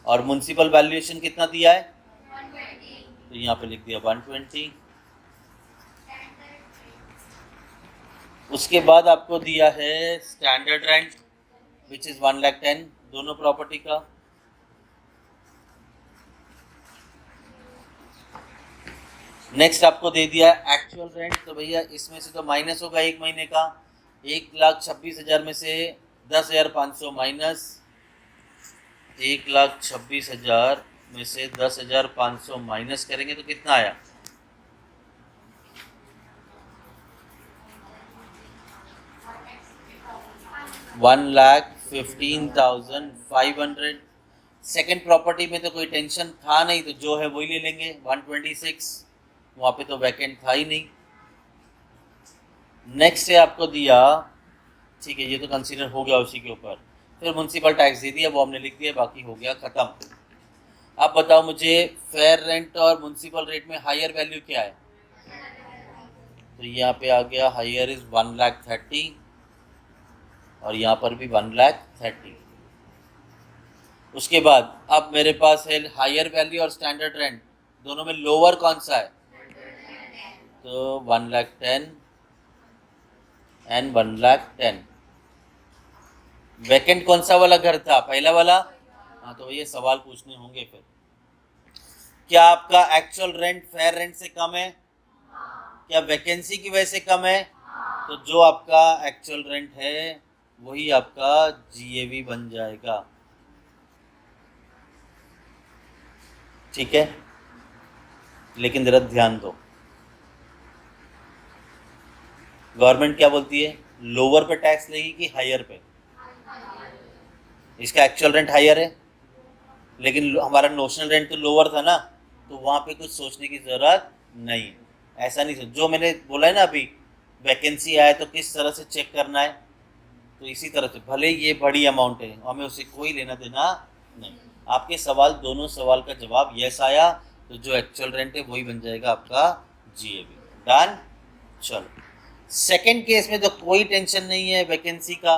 और म्युनिसिपल वैल्यूएशन कितना दिया है 120, तो यहाँ पे लिख दिया 120। उसके बाद आपको दिया है स्टैंडर्ड रेंट विच इज 1,10,000 दोनों प्रॉपर्टी का। नेक्स्ट आपको दे दिया एक्चुअल रेंट, तो भैया इसमें से तो माइनस होगा एक महीने का, 1,26,000 में से 10,500 माइनस 1,26,000 में से 10,500 माइनस करेंगे तो कितना आया 1,15,500। सेकेंड प्रॉपर्टी में तो कोई टेंशन था नहीं, तो जो है वही ले लेंगे 126, वहाँ पे तो वैकेंट था ही नहीं। नेक्स्ट है आपको दिया, ठीक है ये तो कंसीडर हो गया उसी के ऊपर, फिर म्युनिसिपल टैक्स दे दिया वो हमने लिख दिया, बाकी हो गया ख़त्म। अब बताओ मुझे फेयर रेंट और म्युनिसिपल रेट में हायर वैल्यू क्या है, तो यहाँ पे आ गया हायर इज 1,30,000 और यहाँ पर भी 1,30,000। उसके बाद अब मेरे पास है हायर वैल्यू और स्टैंडर्ड रेंट, दोनों में लोअर कौन सा है, तो 1,10,000 एंड 1,10,000। वैकेंट कौन सा वाला घर था, पहला वाला, हाँ तो ये सवाल पूछने होंगे फिर, क्या आपका एक्चुअल रेंट फेयर रेंट से कम है, क्या वैकेंसी की वजह से कम है, तो जो आपका एक्चुअल रेंट है वही आपका जीएवी बन जाएगा, ठीक है। लेकिन जरा ध्यान दो, गवर्नमेंट क्या बोलती है, लोअर पे टैक्स लेगी कि हायर पे, इसका एक्चुअल रेंट हायर है लेकिन हमारा नोशनल रेंट तो लोअर था ना, तो वहाँ पे कुछ सोचने की ज़रूरत नहीं, ऐसा नहीं सोच, जो मैंने बोला है ना अभी वैकेंसी आए तो किस तरह से चेक करना है, तो इसी तरह से भले ये बड़ी अमाउंट है हमें उसे कोई लेना देना नहीं। आपके सवाल दोनों सवाल का जवाब यस आया तो जो एक्चुअल रेंट है वही बन जाएगा आपका जीएवी, डन। चलो सेकंड केस में तो कोई टेंशन नहीं है वैकेंसी का,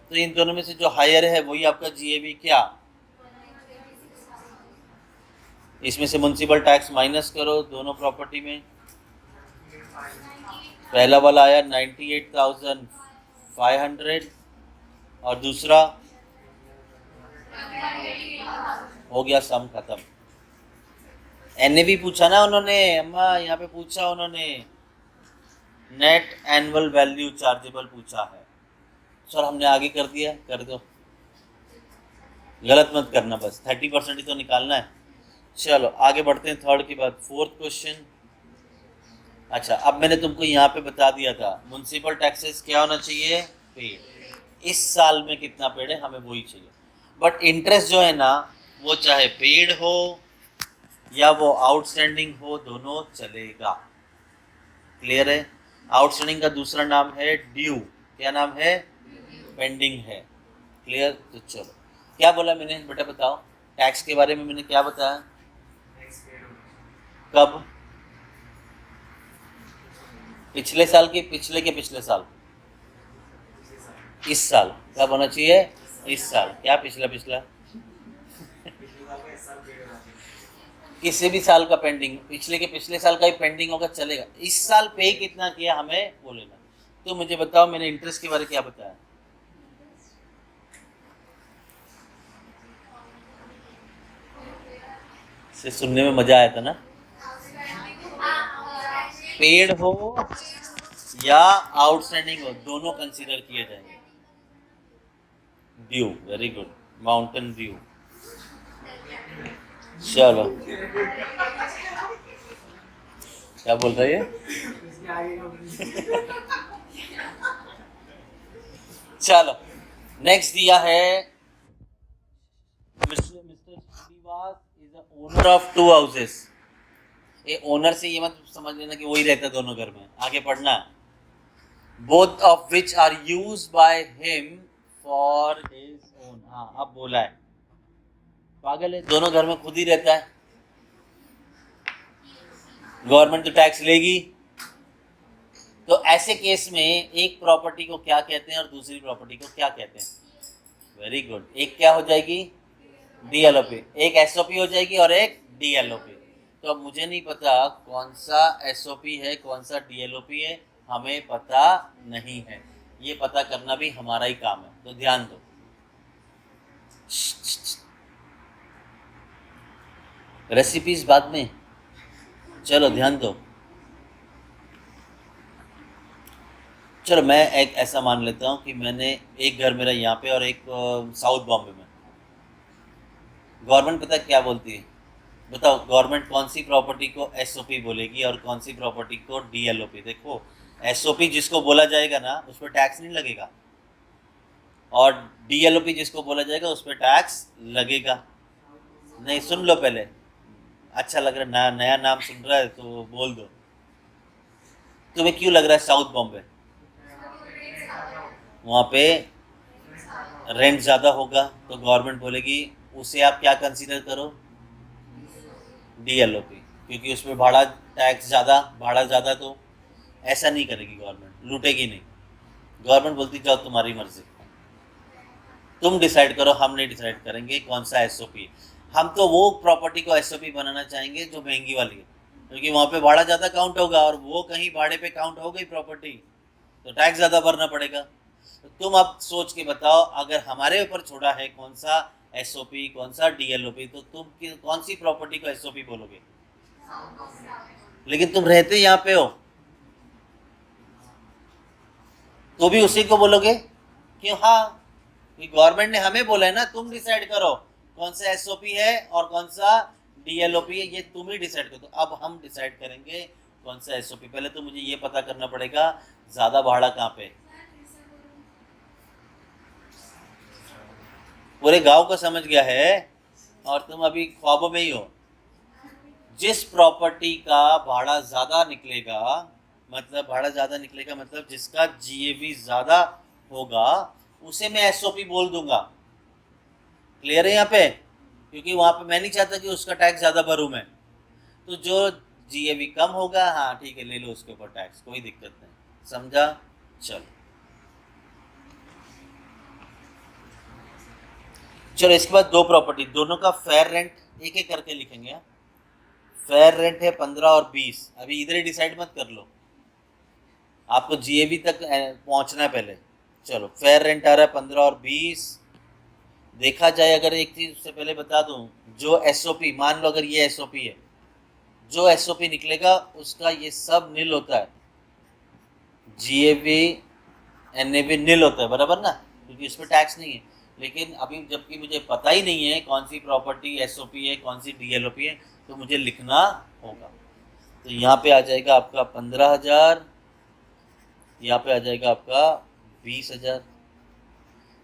तो इन दोनों में से जो हायर है वही आपका जीएवी, क्या इसमें से म्युनिसिपल टैक्स माइनस करो दोनों प्रॉपर्टी में, पहला वाला आया 98,500 और दूसरा हो गया सम खत्म। एनएवी पूछा ना उन्होंने, अम्मा यहाँ पे पूछा उन्होंने, नेट एनुअल वैल्यू चार्जेबल पूछा है, सर हमने आगे कर दिया, कर दो, गलत मत करना, बस 30% ही तो निकालना है। चलो आगे बढ़ते हैं थर्ड के बाद फोर्थ क्वेश्चन। अच्छा अब मैंने तुमको यहाँ पे बता दिया था म्युनिसिपल टैक्सेस क्या होना चाहिए, पेड, इस साल में कितना पेड है हमें वही चाहिए, बट इंटरेस्ट जो है ना वो चाहे पेड हो या वो आउटस्टैंडिंग हो दोनों चलेगा, क्लियर है। आउटस्टैंडिंग का दूसरा नाम है ड्यू, क्या नाम है, पेंडिंग है, क्लियर। तो चलो क्या बोला मैंने बेटा बताओ, टैक्स के बारे में मैंने क्या बताया, कब, पिछले साल के पिछले के पिछले साल, इस साल, कब होना चाहिए इस साल, क्या पिछला पिछला किसी भी साल का पेंडिंग, पिछले के पिछले साल का ही पेंडिंग होगा चलेगा, इस साल पे कितना किया हमें बोलेगा। तो मुझे बताओ मैंने इंटरेस्ट के बारे में क्या बताया? से सुनने में मजा आया था ना? पेड हो या आउटस्टैंडिंग हो, दोनों कंसीडर किए जाएंगे। Dew, very good, mountain dew. चलो क्या बोल रही है? चलो नेक्स्ट दिया है, mister Srinivas is the owner of 2 houses. ये ओनर से ये मत समझ लेना कि वही रहता है दोनों घर में, आगे पढ़ना। Both of which are used by him for his own. हाँ अब बोला है, पागल है, दोनों घर में खुद ही रहता है, गवर्नमेंट तो टैक्स लेगी। तो ऐसे केस में एक प्रॉपर्टी को क्या कहते हैं और दूसरी प्रॉपर्टी को क्या कहते हैं? वेरी गुड, एक क्या हो जाएगी? डीएलओपी, एक एसओपी हो जाएगी और एक डीएलओपी। तो अब मुझे नहीं पता कौन सा एसओपी है कौन सा डीएलओपी है, हमें पता नहीं है, ये पता करना भी हमारा ही काम है, तो ध्यान दो। रेसिपीज बाद में, चलो ध्यान दो। चलो मैं एक ऐसा मान लेता हूँ कि मैंने एक घर मेरा यहाँ पे और एक साउथ बॉम्बे में। गवर्नमेंट पता क्या बोलती है? बताओ गवर्नमेंट कौन सी प्रॉपर्टी को एसओपी बोलेगी और कौन सी प्रॉपर्टी को डीएलओपी? देखो एसओपी जिसको बोला जाएगा ना उस पर टैक्स नहीं लगेगा, और डीएलओपी जिसको बोला जाएगा उस पर टैक्स लगेगा। नहीं सुन लो पहले, अच्छा लग रहा है, नया नाम सुन रहा है तो बोल दो। तुम्हें क्यों लग रहा है साउथ बॉम्बे? वहाँ पे रेंट ज़्यादा होगा, तो गवर्नमेंट बोलेगी उसे आप क्या कंसीडर करो? डीएलओपी, क्योंकि उसमें भाड़ा टैक्स ज़्यादा, भाड़ा ज़्यादा, तो ऐसा नहीं करेगी गवर्नमेंट, लूटेगी नहीं। गवर्नमेंट बोलती जाओ तुम्हारी मर्जी, तुम डिसाइड करो, हम नहीं डिसाइड करेंगे कौन सा एसओपी। हम तो वो प्रॉपर्टी को एसओपी बनाना चाहेंगे जो महंगी वाली है, क्योंकि वहाँ पे भाड़ा ज़्यादा काउंट होगा, और वो कहीं भाड़े पे काउंट हो गई प्रॉपर्टी तो टैक्स ज़्यादा भरना पड़ेगा। तो तुम अब सोच के बताओ, अगर हमारे ऊपर छोड़ा है कौन सा एसओपी कौन सा डीएलओपी, तो तुम कौन सी प्रॉपर्टी को एसओपी बोलोगे? लेकिन तुम रहते यहाँ पे हो तो भी उसी को बोलोगे क्यों? हाँ, गवर्नमेंट ने हमें बोला है ना, तुम डिसाइड करो कौन सा एसओपी है और कौन सा डीएलओपी है, ये तुम ही डिसाइड करो। तो अब हम डिसाइड करेंगे कौन सा एसओपी। पहले तो मुझे ये पता करना पड़ेगा ज़्यादा भाड़ा कहाँ पे। पूरे गांव को समझ गया है और तुम अभी ख्वाबों में ही हो। जिस प्रॉपर्टी का भाड़ा ज़्यादा निकलेगा, मतलब भाड़ा ज़्यादा निकलेगा मतलब जिसका जीएवी ज़्यादा होगा, उसे मैं एसओपी बोल दूंगा। क्लियर है यहाँ पे? क्योंकि वहाँ पे मैं नहीं चाहता कि उसका टैक्स ज़्यादा भरूँ मैं। तो जो जीएवी कम होगा, हाँ ठीक है ले लो उसके ऊपर टैक्स, कोई दिक्कत नहीं, समझा? चलो चलो इसके बाद 2 प्रॉपर्टी, दोनों का फेयर रेंट एक एक करके लिखेंगे। फेयर रेंट है 15 और 20। अभी इधर ही डिसाइड मत कर लो, आपको जीएवी तक पहुंचना है पहले। चलो फेयर रेंट आ रहा है 15 और 20। देखा जाए, अगर एक चीज़ उससे पहले बता दूं, जो एसओपी, मान लो अगर ये एसओपी है, जो एसओपी निकलेगा उसका ये सब नील होता है, जीएवी एनएवी नील होता है, बराबर ना, क्योंकि इस पर टैक्स नहीं है। लेकिन अभी जबकि मुझे पता ही नहीं है कौन सी प्रॉपर्टी एसओपी है कौन सी डीएलओपी है, तो मुझे लिखना होगा। तो यहाँ पे आ जाएगा आपका 15,000, यहाँ पे आ जाएगा आपका 20,000।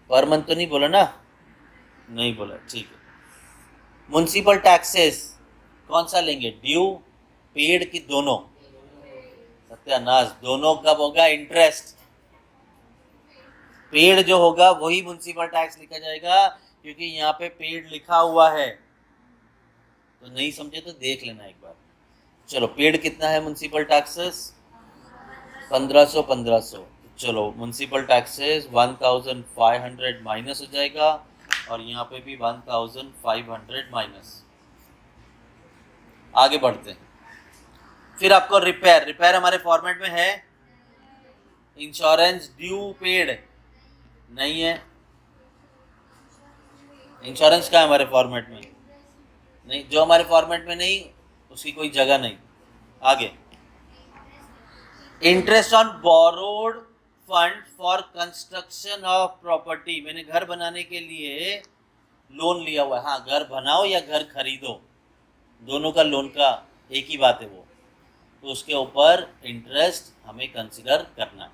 पर मंथ तो नहीं बोला ना? नहीं बोला, ठीक है। म्युनिसिपल टैक्सेस कौन सा लेंगे, ड्यू, पेड की दोनों? सत्यानाश, दोनों कब होगा? इंटरेस्ट। पेड जो होगा वही म्युनिसिपल टैक्स लिखा जाएगा, क्योंकि यहाँ पे पेड लिखा हुआ है। तो नहीं समझे तो देख लेना एक बार। चलो पेड कितना है म्युनिसिपल टैक्सेस? 1500। चलो म्युनिसिपल टैक्सेस 1500 माइनस हो जाएगा, और यहाँ पे भी 1500 माइनस। आगे बढ़ते हैं। फिर आपको रिपेयर, रिपेयर हमारे फॉर्मेट में है। इंश्योरेंस ड्यू पेड नहीं है, इंश्योरेंस का है हमारे फॉर्मेट में नहीं, जो हमारे फॉर्मेट में नहीं उसकी कोई जगह नहीं। आगे, interest on borrowed fund for construction of property, मैंने घर बनाने के लिए लोन लिया हुआ है। हाँ, घर बनाओ या घर खरीदो, दोनों का लोन का एक ही बात है वो, तो उसके ऊपर इंटरेस्ट हमें कंसिडर करना है।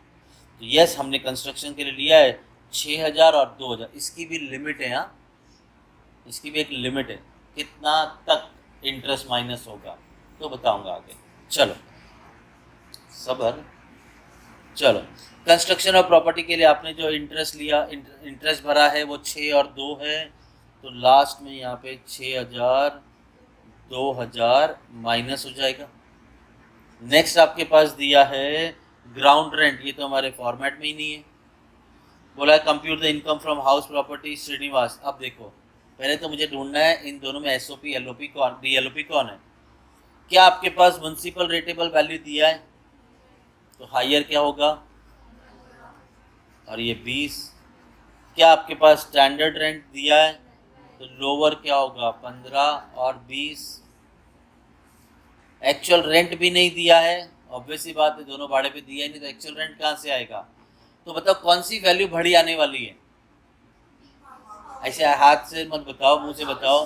तो यस, हमने कंस्ट्रक्शन के लिए लिया है 6,000 और 2,000, इसकी भी लिमिट है। हाँ, इसकी भी एक लिमिट है, कितना तक इंटरेस्ट माइनस होगा तो बताऊंगा आगे। चलो सबर, चलो कंस्ट्रक्शन ऑफ प्रॉपर्टी के लिए आपने जो इंटरेस्ट लिया, इंटरेस्ट भरा है वो 6 और 2 है, तो लास्ट में यहाँ पे 6,000 2,000 माइनस हो जाएगा। नेक्स्ट आपके पास दिया है ग्राउंड रेंट, ये तो हमारे फॉर्मेट में ही नहीं है। बोला है compute the income from house property Srinivas. अब देखो, पहले तो मुझे ढूंढना है इन दोनों में एसओपी एलओपी कौन, डीएलओपी कौन है। क्या आपके पास म्युनिसिपल रेटेबल वैल्यू दिया है, तो हायर क्या होगा, और ये 20। क्या आपके पास स्टैंडर्ड रेंट दिया है, तो लोअर क्या होगा 15 और 20। एक्चुअल रेंट भी नहीं दिया है, ऑब्वियस ही बात है, दोनों भाड़े पे दिया ही नहीं, तो एक्चुअल रेंट कहाँ से आएगा। तो बताओ कौन सी वैल्यू बड़ी आने वाली है, ऐसे हाथ से मत बताओ, मुंह से बताओ।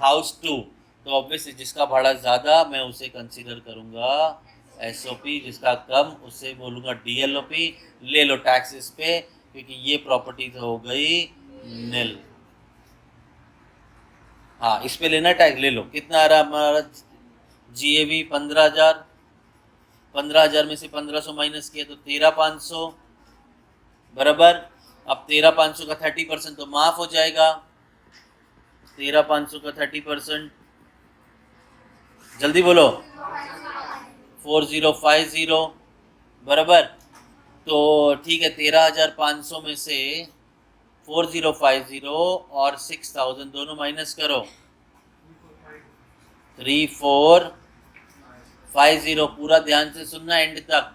हाउस 2, तो ऑब्वियसली जिसका भाड़ा ज़्यादा मैं उसे कंसीडर करूँगा एसओपी, जिसका कम उसे बोलूँगा डीएलओपी। ले लो टैक्स इस पे, क्योंकि ये प्रॉपर्टी तो हो गई नील। हाँ, इस पे लेना टैक्स, ले लो। कितना आ रहा हमारा जीएवी 15,000, 15,000 में से 1,500 माइनस किया तो 13,500 बराबर। अब 13,500 का 30% तो माफ हो जाएगा, 13,500 का 30%, जल्दी बोलो 4050 बराबर। तो ठीक है, 13,500 में से 4050 और 6,000 दोनों माइनस करो, 3450। पूरा ध्यान से सुनना एंड तक।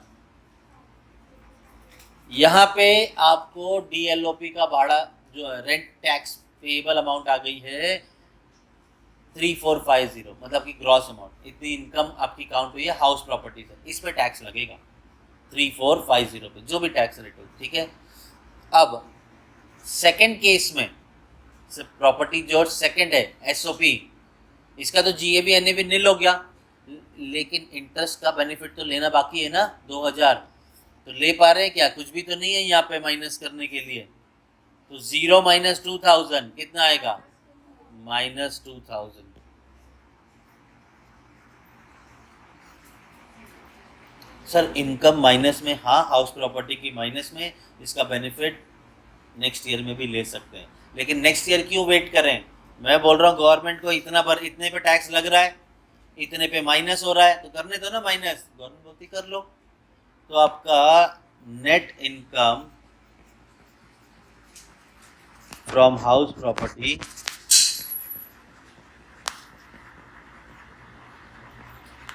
यहाँ पे आपको डीएलओपी का भाड़ा जो रेंट टैक्स पेएबल अमाउंट आ गई है 3450, मतलब कि ग्रॉस अमाउंट, इतनी इनकम आपकी काउंट हुई है हाउस प्रॉपर्टी से, इस पे टैक्स लगेगा 3450 पे, जो भी टैक्स रेट हो। ठीक है, अब सेकंड केस में प्रॉपर्टी जो सेकंड है एसओपी, इसका तो जीएबी एनएबी नील हो गया, लेकिन इंटरेस्ट का बेनिफिट तो लेना बाकी है ना 2,000, तो ले पा रहे हैं क्या, कुछ भी तो नहीं है यहाँ पे माइनस करने के लिए। तो 0 - 2,000 कितना आएगा, -2,000। सर इनकम माइनस में, हाँ हाउस प्रॉपर्टी की माइनस में, इसका बेनिफिट नेक्स्ट ईयर में भी ले सकते हैं, लेकिन नेक्स्ट ईयर क्यों वेट करें। मैं बोल रहा हूँ गवर्नमेंट को इतने पे टैक्स लग रहा है, इतने पे माइनस हो रहा है, तो करने दो ना माइनस, गवर्नमेंट बोलती कर लो। तो आपका net income from house property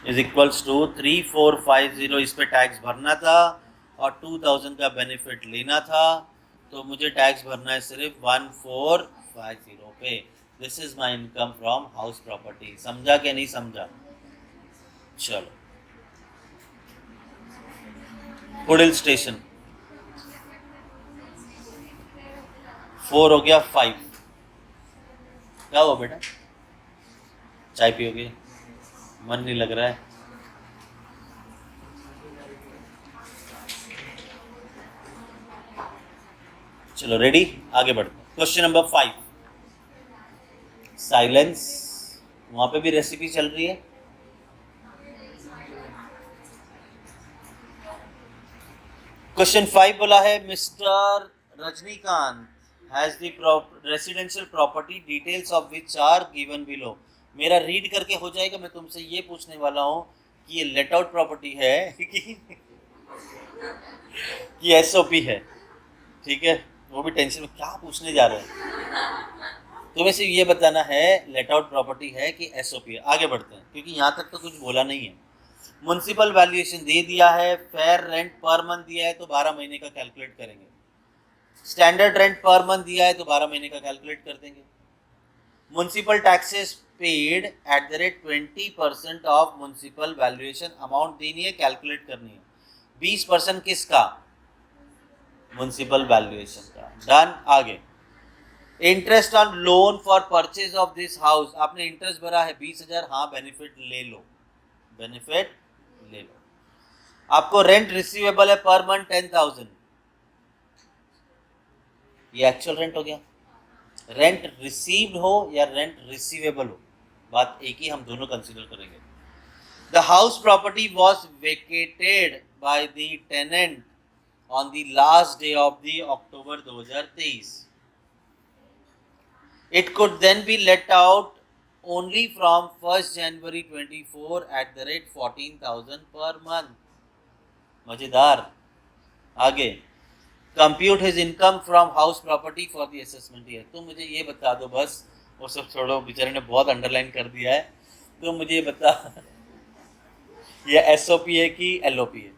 is equals to 3450, इस पे टैक्स भरना था और 2,000 का बेनिफिट लेना था, तो मुझे टैक्स भरना है सिर्फ 1450 पे। This is my income from house property. समझा क्या नहीं समझा। चलो पुडिल स्टेशन 4 हो गया 5। क्या हुआ बेटा, चाय पियोगे, मन नहीं लग रहा है। चलो रेडी, आगे बढ़ते हैं। Question number 5, silence. वहां पे भी रेसिपी चल रही है। क्वेश्चन 5 बोला है mister Rajinikanth has the residential property details of which are given below. मेरा रीड करके हो जाएगा, मैं तुमसे ये पूछने वाला हूँ कि ये लेट आउट प्रॉपर्टी है कि एसओपी है। ठीक है, वो भी टेंशन में क्या पूछने जा रहे हैं। तुम्हें सिर्फ ये बताना है लेट आउट प्रॉपर्टी है कि एसओपी है। आगे बढ़ते हैं क्योंकि यहाँ तक तो कुछ बोला नहीं है। म्युनिसिपल वैल्यूएशन दे दिया है, फेयर रेंट पर मंथ दिया है तो 12 महीने का कैलकुलेट करेंगे, स्टैंडर्ड रेंट पर मंथ दिया है तो 12 महीने का कैलकुलेट कर देंगे। Municipal taxes paid at the rate 20% of municipal valuation amount देनी है, कैलकुलेट करनी है। 20% किसका? म्युनिसिपल वैल्यूएशन का। डन। आगे, interest on loan for purchase of this house, आपने इंटरेस्ट भरा है 20,000, हाँ बेनिफिट ले लो, बेनिफिट ले लो। आपको रेंट रिसीवेबल है पर मंथ 10,000, ये एक्चुअल रेंट हो गया। रेंट रिसीव्ड हो या रेंट रिसीवेबल हो, बात एक ही, हम दोनों कंसीडर करेंगे। The house property was vacated by the tenant on the last day of the October 2023। It could then be let out only from 1st January 24 at the rate 14,000 per month. मजेदार। आगे, compute his income from house property for the assessment year। तो मुझे ये बता दो बस, वो सब छोड़ो, बेचारे ने बहुत अंडरलाइन कर दिया है, तो मुझे ये बता ये एसओपी है कि एलओपी है?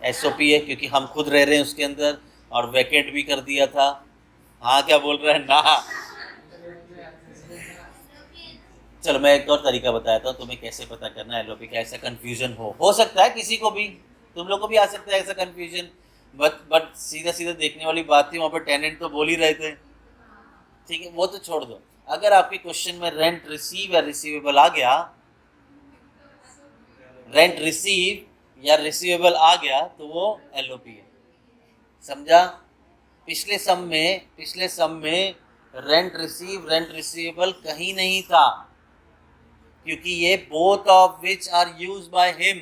एसओपी है क्योंकि हम खुद रह रहे हैं उसके अंदर और वैकेट भी कर दिया था। हाँ क्या बोल रहे हैं ना? चलो मैं एक और तरीका बताता हूँ तुम्हें कैसे पता करना है एलओपी का, ऐसा कंफ्यूजन हो सकता है किसी को भी, तुम लोग को भी आ सकता है ऐसा कंफ्यूजन, बट सीधा सीधा देखने वाली बात थी, वहाँ पर टेनेंट तो बोल ही रहे थे, ठीक है वो तो छोड़ दो। अगर आपके क्वेश्चन में रेंट रिसीव या रिसीवेबल आ गया, रेंट रिसीव या रिसीवेबल आ गया तो वो एलओपी है, समझा? पिछले सम में रेंट रिसीव रेंट रिसीवेबल कहीं नहीं था क्योंकि ये both of which are use by him,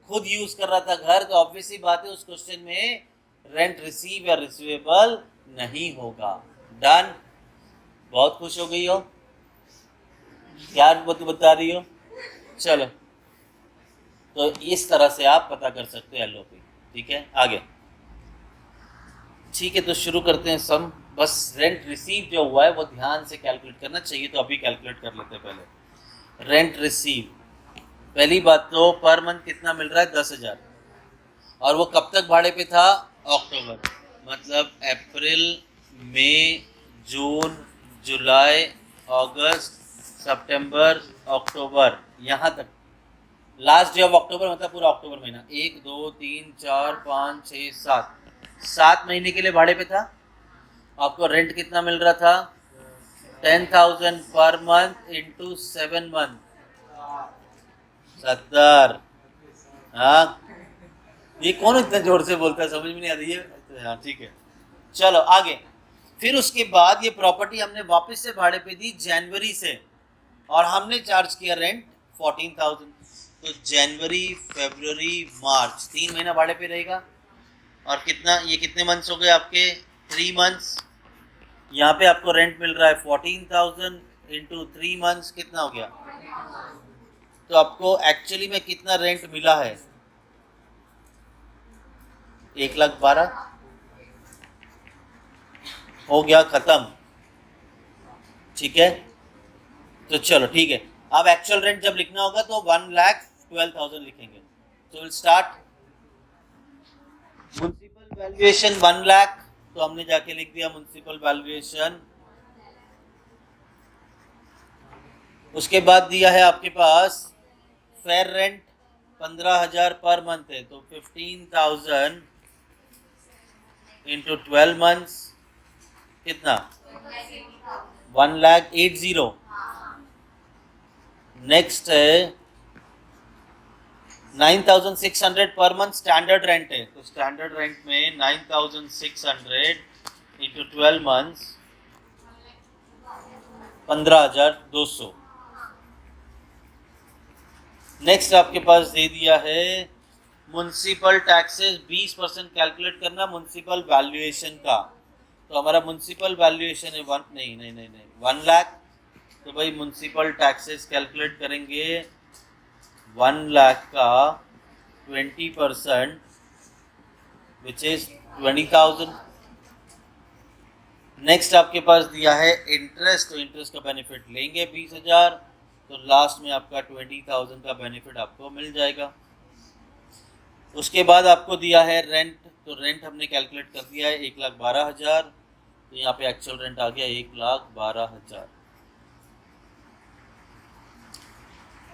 खुद यूज कर रहा था घर, तो ऑब्वियसली बात है उस क्वेश्चन में रेंट रिसीव या रिसीवेबल नहीं होगा। डन। बहुत खुश हो गई हो? क्या बता रही हो? चलो, तो इस तरह से आप पता कर सकते हो एलओपी, ठीक है। आगे, ठीक है, तो शुरू करते हैं सम। बस रेंट रिसीव जो हुआ है वो ध्यान से कैलकुलेट करना चाहिए, तो अभी कैलकुलेट कर लेते हैं। पहले रेंट रिसीव, पहली बात तो पर मंथ कितना मिल रहा है? 10,000, और वो कब तक भाड़े पे था? अक्टूबर, मतलब अप्रैल, मई, जून, जुलाई, अगस्त, सितंबर, अक्टूबर, यहाँ तक लास्ट डे ऑफ अक्टूबर, मतलब पूरा अक्टूबर महीना। 1 2 3 4 5 6 7 महीने के लिए भाड़े पे था। आपको रेंट कितना मिल रहा था? 10,000 पर मंथ इंटू 7 मंथ, 70। हाँ, ये कौन इतना जोर से बोलता है, समझ में नहीं आ रही है। हाँ ठीक है, चलो आगे। फिर उसके बाद ये प्रॉपर्टी हमने वापस से भाड़े पे दी जनवरी से, और हमने चार्ज किया रेंट 14,000। तो जनवरी, फरवरी, मार्च, 3 महीना भाड़े पे रहेगा। और कितना, ये कितने मंथ्स हो गए आपके? 3 मंथ्स। यहाँ पे आपको रेंट मिल रहा है 14,000 इंटू 3 मंथ्स, कितना हो गया? तो आपको एक्चुअली में कितना रेंट मिला है? 1,12,000 हो गया, खत्म, ठीक है। तो चलो ठीक है, अब एक्चुअल रेंट जब लिखना होगा तो 1,12,000 लिखेंगे। तो will start municipal valuation 1 lakh, तो हमने जाके लिख दिया म्युनिसिपल वैल्यूएशन। उसके बाद दिया है आपके पास फेयर रेंट 15,000 पर मंथ है, तो 15,000 इंटू 12 मंथ्स, कितना? 1,80,000। नेक्स्ट है 9,600 पर मंथ स्टैंडर्ड रेंट है, तो स्टैंडर्ड रेंट में 9,600 इंटू 12 मंथ्स 15,200। नेक्स्ट आपके पास दे दिया है म्युनिसिपल टैक्सेस 20% कैलकुलेट करना म्युनिसिपल वैल्यूएशन का। तो हमारा म्युनिसिपल वैल्यूएशन है 1 लाख, तो भाई म्युनिसिपल टैक्सेस कैलकुलेट करेंगे 1 लाख का 20% विच इज 20,000। नेक्स्ट आपके पास दिया है इंटरेस्ट, तो इंटरेस्ट का बेनिफिट लेंगे 20,000, तो लास्ट में आपका 20,000 का बेनिफिट आपको मिल जाएगा। उसके बाद आपको दिया है रेंट, तो रेंट हमने कैलकुलेट कर दिया है 1,12,000, तो यहाँ पे एक्चुअल रेंट आ गया 1,12,000।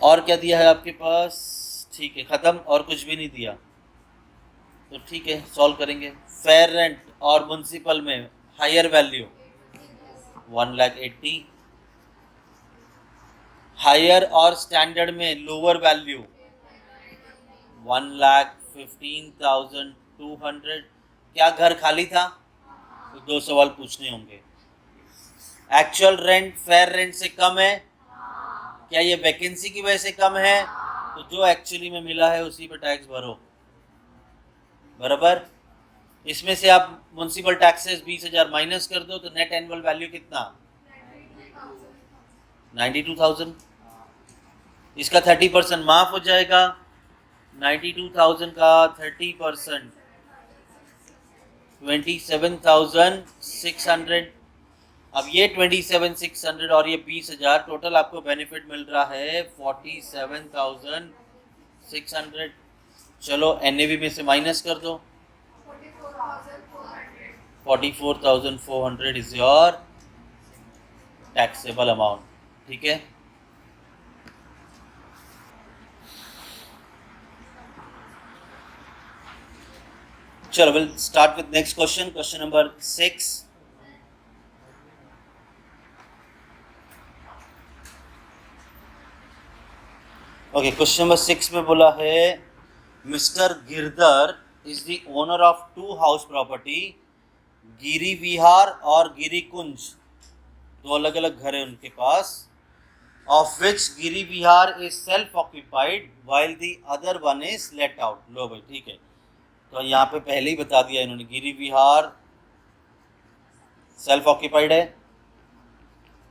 और क्या दिया है आपके पास? ठीक है, ख़त्म, और कुछ भी नहीं दिया, तो ठीक है सॉल्व करेंगे। फेयर रेंट और म्युनिसिपल में हायर वैल्यू 1,80,000, हायर और स्टैंडर्ड में लोअर वैल्यू 1,15,200। क्या घर खाली था? तो 2 सवाल पूछने होंगे। एक्चुअल रेंट फेयर रेंट से कम है, क्या ये वैकेंसी की वजह से कम है? तो जो एक्चुअली में मिला है उसी पे टैक्स भरो, बराबर। इसमें से आप म्युनिसिपल टैक्सेस 20,000 माइनस कर दो, तो नेट एनुअल वैल्यू कितना? 92,000। इसका 30% माफ हो जाएगा, 92,000 का 30% 27,600। अब ये 27,600 और ये 20,000, टोटल आपको बेनिफिट मिल रहा है 47,600। चलो एनएवी में से माइनस कर दो, 44,400 इज योर टैक्सेबल अमाउंट। ठीक है, चलो will start with next question, question number 6। Okay, question number 6 में बोला है mister Girdhar is the owner of 2 house property, Giri Vihar और गिरी कुंज, 2 अलग अलग घर है उनके पास, of which Giri Vihar is self occupied while the other one is let out. लो भाई ठीक है, तो यहाँ पे पहले ही बता दिया इन्होंने, गिरी विहार सेल्फ ऑक्यूपाइड है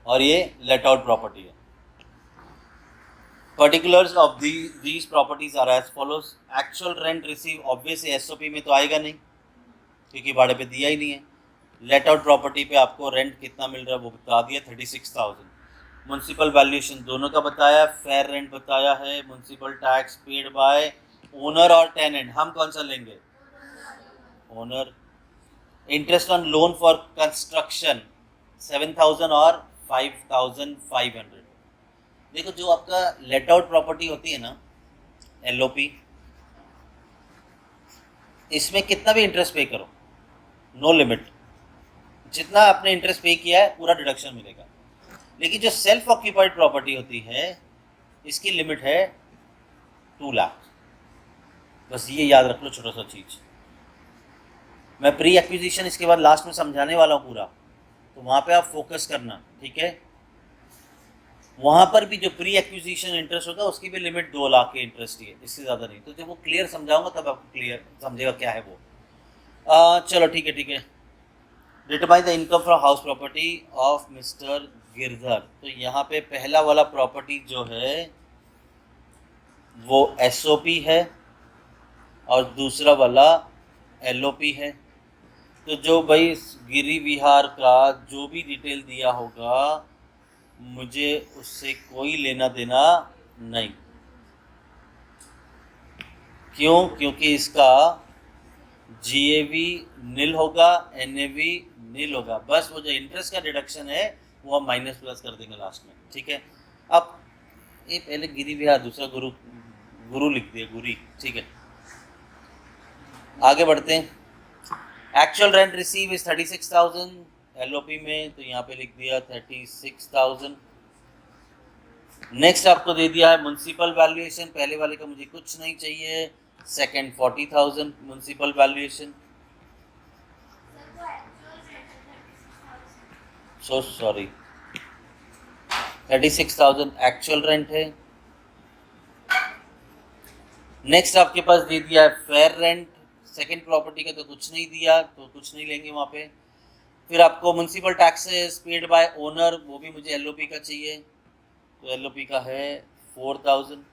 और ये लेट आउट प्रॉपर्टी है। Particulars of these properties are as follows. Actual rent receive obviously SOP में तो आएगा नहीं क्योंकि भाड़े पे दिया ही नहीं है। लेट आउट प्रॉपर्टी पे आपको रेंट कितना मिल रहा है वो बता दिया 36,000। म्युनिसिपल वैल्यूएशन दोनों का बताया, फेयर रेंट बताया है, municipal tax paid by owner और टेनेंट, हम कौन सा लेंगे? Owner. Interest on loan for construction 7,000 और 5,500। देखो जो आपका लेट आउट प्रॉपर्टी होती है ना, एलओपी, इसमें कितना भी इंटरेस्ट पे करो, नो लिमिट, जितना आपने इंटरेस्ट पे किया है पूरा डिडक्शन मिलेगा। लेकिन जो सेल्फ ऑक्यूपाइड प्रॉपर्टी होती है इसकी लिमिट है 2 लाख। बस ये याद रख लो, छोटा सा चीज़। मैं प्री एक्विजिशन इसके बाद लास्ट में समझाने वाला हूँ पूरा, तो वहाँ पे आप फोकस करना, ठीक है। वहाँ पर भी जो प्री एक्विजिशन इंटरेस्ट होगा उसकी भी लिमिट 2 लाख के इंटरेस्ट ही है, इससे ज़्यादा नहीं। तो जब वो क्लियर समझाऊंगा तब आपको क्लियर समझेगा क्या है वो। चलो ठीक है ठीक है। Determine the income from house property of mister Girdhar, तो यहाँ पे पहला वाला प्रॉपर्टी जो है वो एसओपी है और दूसरा वाला एलओपी है। तो जो भाई गिरी विहार का जो भी डिटेल दिया होगा मुझे उससे कोई लेना देना नहीं। क्यों? क्योंकि इसका जीएवी नील होगा, एनएवी नील होगा, बस वो जो इंटरेस्ट का डिडक्शन है वो हम माइनस प्लस कर देंगे लास्ट में, ठीक है। अब ये पहले गिरी विहार, दूसरा गुरु, गुरु लिख दिए, गुरी, ठीक है। आगे बढ़ते हैं। Actual rent receive is 36,000 LOP में, तो यहाँ पे लिख दिया 36,000। नेक्स्ट आपको दे दिया है म्युनिसिपल वैल्यूएशन, पहले वाले का मुझे कुछ नहीं चाहिए। Second 40,000 municipal valuation, so sorry 36,000 actual rent है। नेक्स्ट आपके पास दे दिया है फेयर रेंट, सेकंड प्रॉपर्टी का तो कुछ नहीं दिया, तो कुछ नहीं लेंगे वहाँ पे। फिर आपको municipal taxes paid by owner, वो भी मुझे एलओपी का चाहिए, तो एलओपी का है 4,000।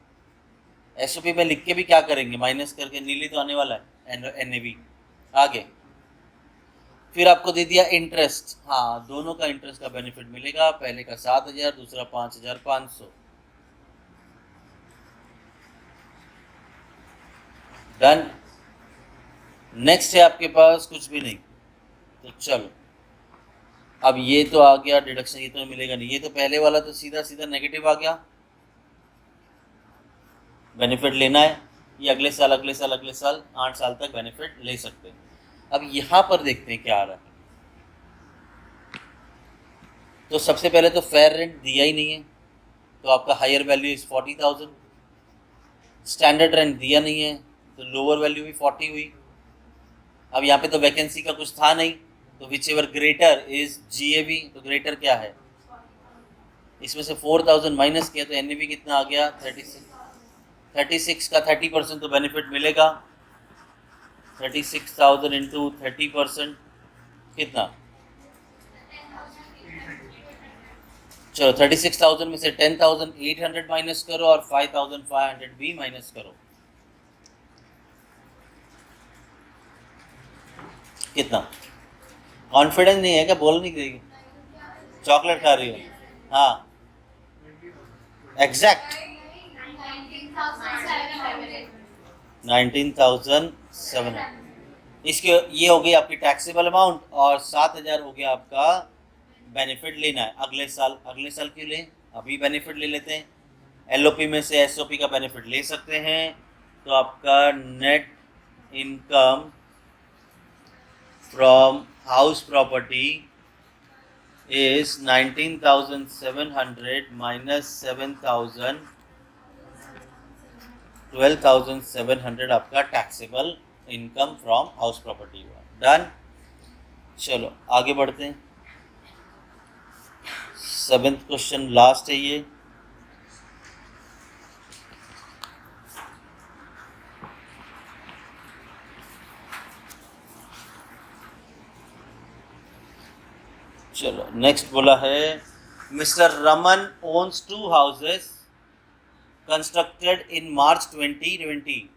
एसओपी में लिख के भी क्या करेंगे, माइनस करके, नीली तो आने वाला है एनएवी। आगे फिर आपको दे दिया इंटरेस्ट, हाँ दोनों का इंटरेस्ट का बेनिफिट मिलेगा, पहले का 7,000, दूसरा 5,500। डन। नेक्स्ट है आपके पास कुछ भी नहीं, तो चलो अब ये तो आ गया डिडक्शन, ये तो मिलेगा नहीं, ये तो पहले वाला तो सीधा सीधा नेगेटिव आ गया, बेनिफिट लेना है, ये अगले साल अगले साल अगले साल 8 साल तक बेनिफिट ले सकते हैं। अब यहाँ पर देखते हैं क्या आ रहा है। तो सबसे पहले तो फेयर रेंट दिया ही नहीं है, तो आपका higher value is 40,000। Standard rent दिया नहीं है, तो लोअर वैल्यू भी 40 हुई। अब यहाँ पे तो वैकेंसी का कुछ था नहीं, तो which ever greater is GAV, तो ग्रेटर क्या है, इसमें से 4,000 माइनस किया तो NAV कितना आ गया 36 का 30% तो बेनिफिट मिलेगा। 36,000 इंटू 30% कितना, चलो 36,000 में से 10,800 माइनस करो और 5,500 भी माइनस करो, कितना। कॉन्फिडेंस नहीं है क्या, बोल नहीं देगी, चॉकलेट खा रही हो, हाँ एग्जैक्ट 19,700। इसके ये हो गई आपकी टैक्सेबल अमाउंट और 7,000 हो गया आपका बेनिफिट लेना है अगले साल। अगले साल के लिए अभी बेनिफिट ले लेते हैं, LOP में से SOP का बेनिफिट ले सकते हैं। तो आपका net income from house property is 19,700 minus 7,000, 12,700 आपका taxable income from house property हुआ। डन। चलो आगे बढ़ते हैं, 7th क्वेश्चन लास्ट है ये। चलो नेक्स्ट बोला है, mister Raman owns 2 houses constructed in March 2020.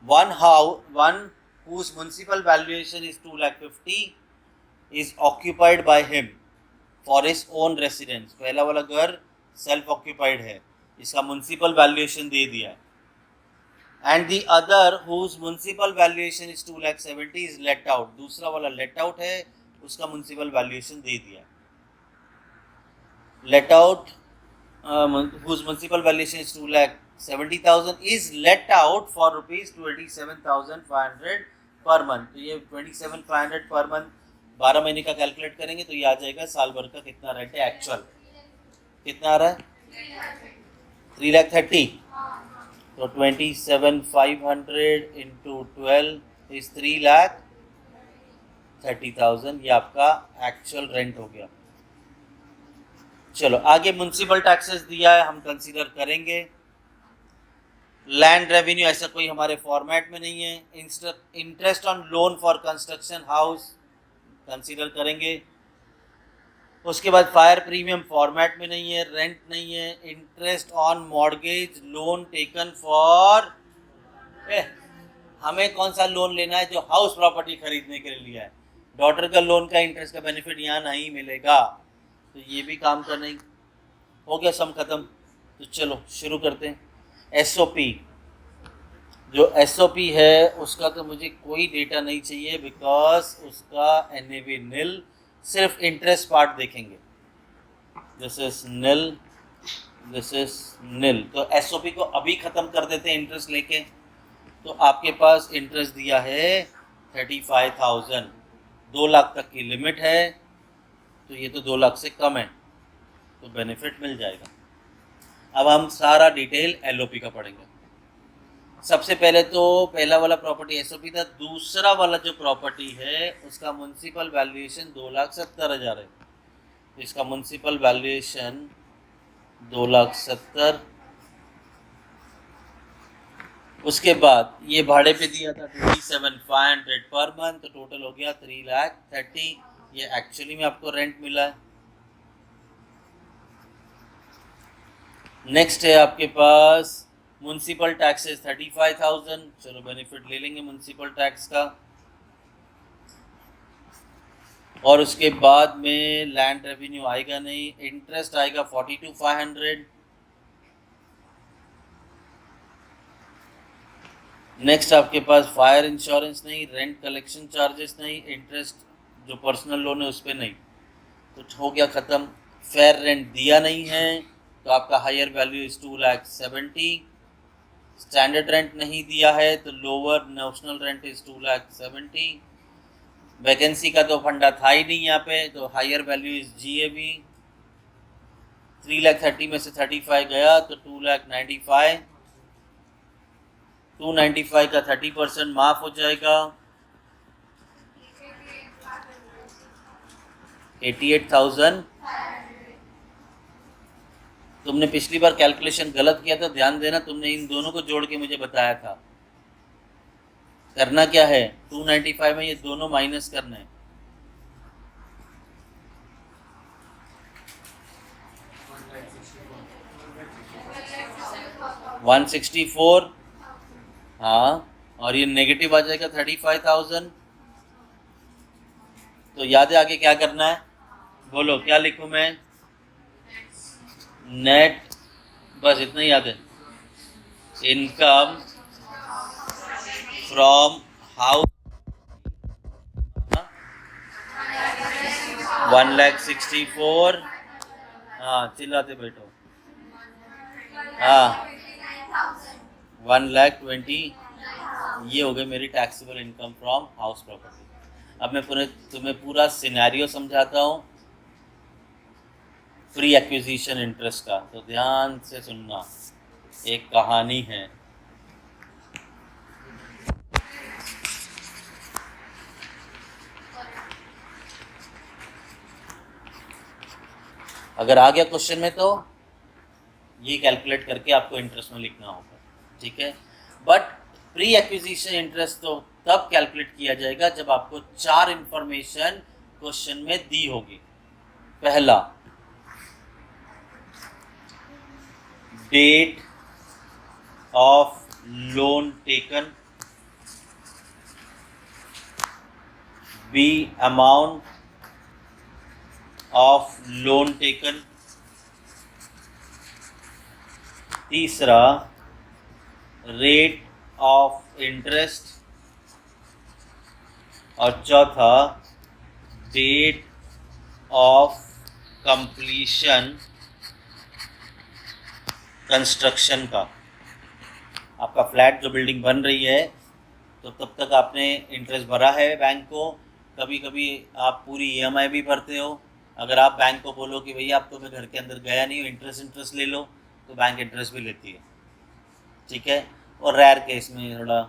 One whose municipal valuation is 2,50,000 is occupied by him for his own residence. पहला वाला घर सेल्फ ऑक्यूपाइड है, इसका म्युनिसिपल वैल्यूएशन दे दिया है। And the other whose municipal valuation is 2,70,000 is let out. दूसरा वाला let out है, उसका म्युनिसिपल वैल्यूएशन दे दिया। Let out whose municipal valuation is 2,70,000 is let out for rupees 27,500 per month. तो ये 27,500 पर मंथ 12 महीने का कैलकुलेट करेंगे तो ये आ जाएगा साल भर का कितना रेंट है एक्चुअल, कितना आ रहा है 3,30,000। तो 27,500 इंटू 12 इज 3,30,000, ये आपका एक्चुअल रेंट हो गया। चलो आगे म्युनिसिपल टैक्सेस दिया है, हम कंसीडर करेंगे। लैंड रेवेन्यू ऐसा कोई हमारे फॉर्मेट में नहीं है। Interest on loan for construction house consider करेंगे। उसके बाद फायर प्रीमियम फॉर्मेट में नहीं है, रेंट नहीं है। Interest on mortgage loan taken for, हमें कौन सा लोन लेना है, जो हाउस प्रॉपर्टी खरीदने के लिए लिया है। डॉटर का लोन का इंटरेस्ट का बेनिफिट यहाँ नहीं मिलेगा, तो ये भी काम का नहीं हो गया, सम खत्म। तो चलो शुरू करते हैं। SOP, जो SOP है उसका तो मुझे कोई डेटा नहीं चाहिए, बिकॉज उसका NAV नील, सिर्फ इंटरेस्ट पार्ट देखेंगे। This is nil, this is nil. तो SOP को अभी ख़त्म कर देते हैं इंटरेस्ट लेके। तो आपके पास इंटरेस्ट दिया है 35,000, 2 लाख तक की लिमिट है, तो ये तो 2 लाख से कम है, तो बेनिफिट मिल जाएगा। अब हम सारा डिटेल LOP का पढ़ेंगे। सबसे पहले तो पहला वाला प्रॉपर्टी SOP था, दूसरा वाला जो प्रॉपर्टी है उसका म्युनिसिपल वैल्यूएशन 2,70,000 है, तो इसका म्युनिसिपल वैल्यूएशन 2,70,000। उसके बाद ये भाड़े पे दिया था 27,500 पर मंथ, तो टोटल हो गया 3,30,000। ये एक्चुअली में आपको रेंट मिला है। नेक्स्ट है आपके पास म्युनिसिपल टैक्सेस 35,000। चलो बेनिफिट ले लेंगे म्युनिसिपल टैक्स का। और उसके बाद में लैंड रेवेन्यू आएगा नहीं, इंटरेस्ट आएगा 42,500। नेक्स्ट आपके पास फायर इंश्योरेंस नहीं, रेंट कलेक्शन चार्जेस नहीं, इंटरेस्ट जो पर्सनल लोन है उस पर नहीं, कुछ हो गया ख़त्म। फेयर रेंट दिया नहीं है तो आपका higher value is 2,70,000। Standard rent नहीं दिया है तो lower notional rent is 2,70,000। Vacancy का तो फंडा था ही नहीं यहाँ पे, तो हायर वैल्यू इज GAV। 3,30,000 में से 35 गया तो 2,95,000। 295 का 30% माफ हो जाएगा, 88,000। तुमने पिछली बार कैलकुलेशन गलत किया था, ध्यान देना, तुमने इन दोनों को जोड़ के मुझे बताया था। करना क्या है, 295 में ये दोनों माइनस करना है। 164, हाँ, और ये नेगेटिव आ जाएगा 35,000। तो याद है आगे क्या करना है, बोलो क्या लिखूं मैं, नेट, बस इतना ही याद है, इनकम फ्रॉम हाउस 1,64,000। हाँ चिल्लाते बैठो, हाँ 1,20,000, ये हो गई मेरी taxable income from house property. अब मैं तुम्हें पूरा सिनेरियो समझाता हूँ फ्री एक्विजिशन इंटरेस्ट का, तो ध्यान से सुनना, एक कहानी है। अगर आ गया क्वेश्चन में तो ये कैलकुलेट करके आपको इंटरेस्ट में लिखना होगा, ठीक है। बट प्री एक्विजिशन इंटरेस्ट तो तब कैलकुलेट किया जाएगा जब आपको 4 इंफॉर्मेशन क्वेश्चन में दी होगी। पहला, date of loan taken, B amount of loan taken, तीसरा रेट ऑफ इंटरेस्ट, और चौथा डेट ऑफ कंप्लीशन कंस्ट्रक्शन का। आपका फ्लैट जो बिल्डिंग बन रही है तो तब तक आपने इंटरेस्ट भरा है बैंक को, कभी कभी आप पूरी EMI भी भरते हो। अगर आप बैंक को बोलो कि भैया अब तो मैं घर के अंदर गया नहीं हूँ, इंटरेस्ट ले लो, तो बैंक इंटरेस्ट भी लेती है, ठीक है। और रेयर केस में थोड़ा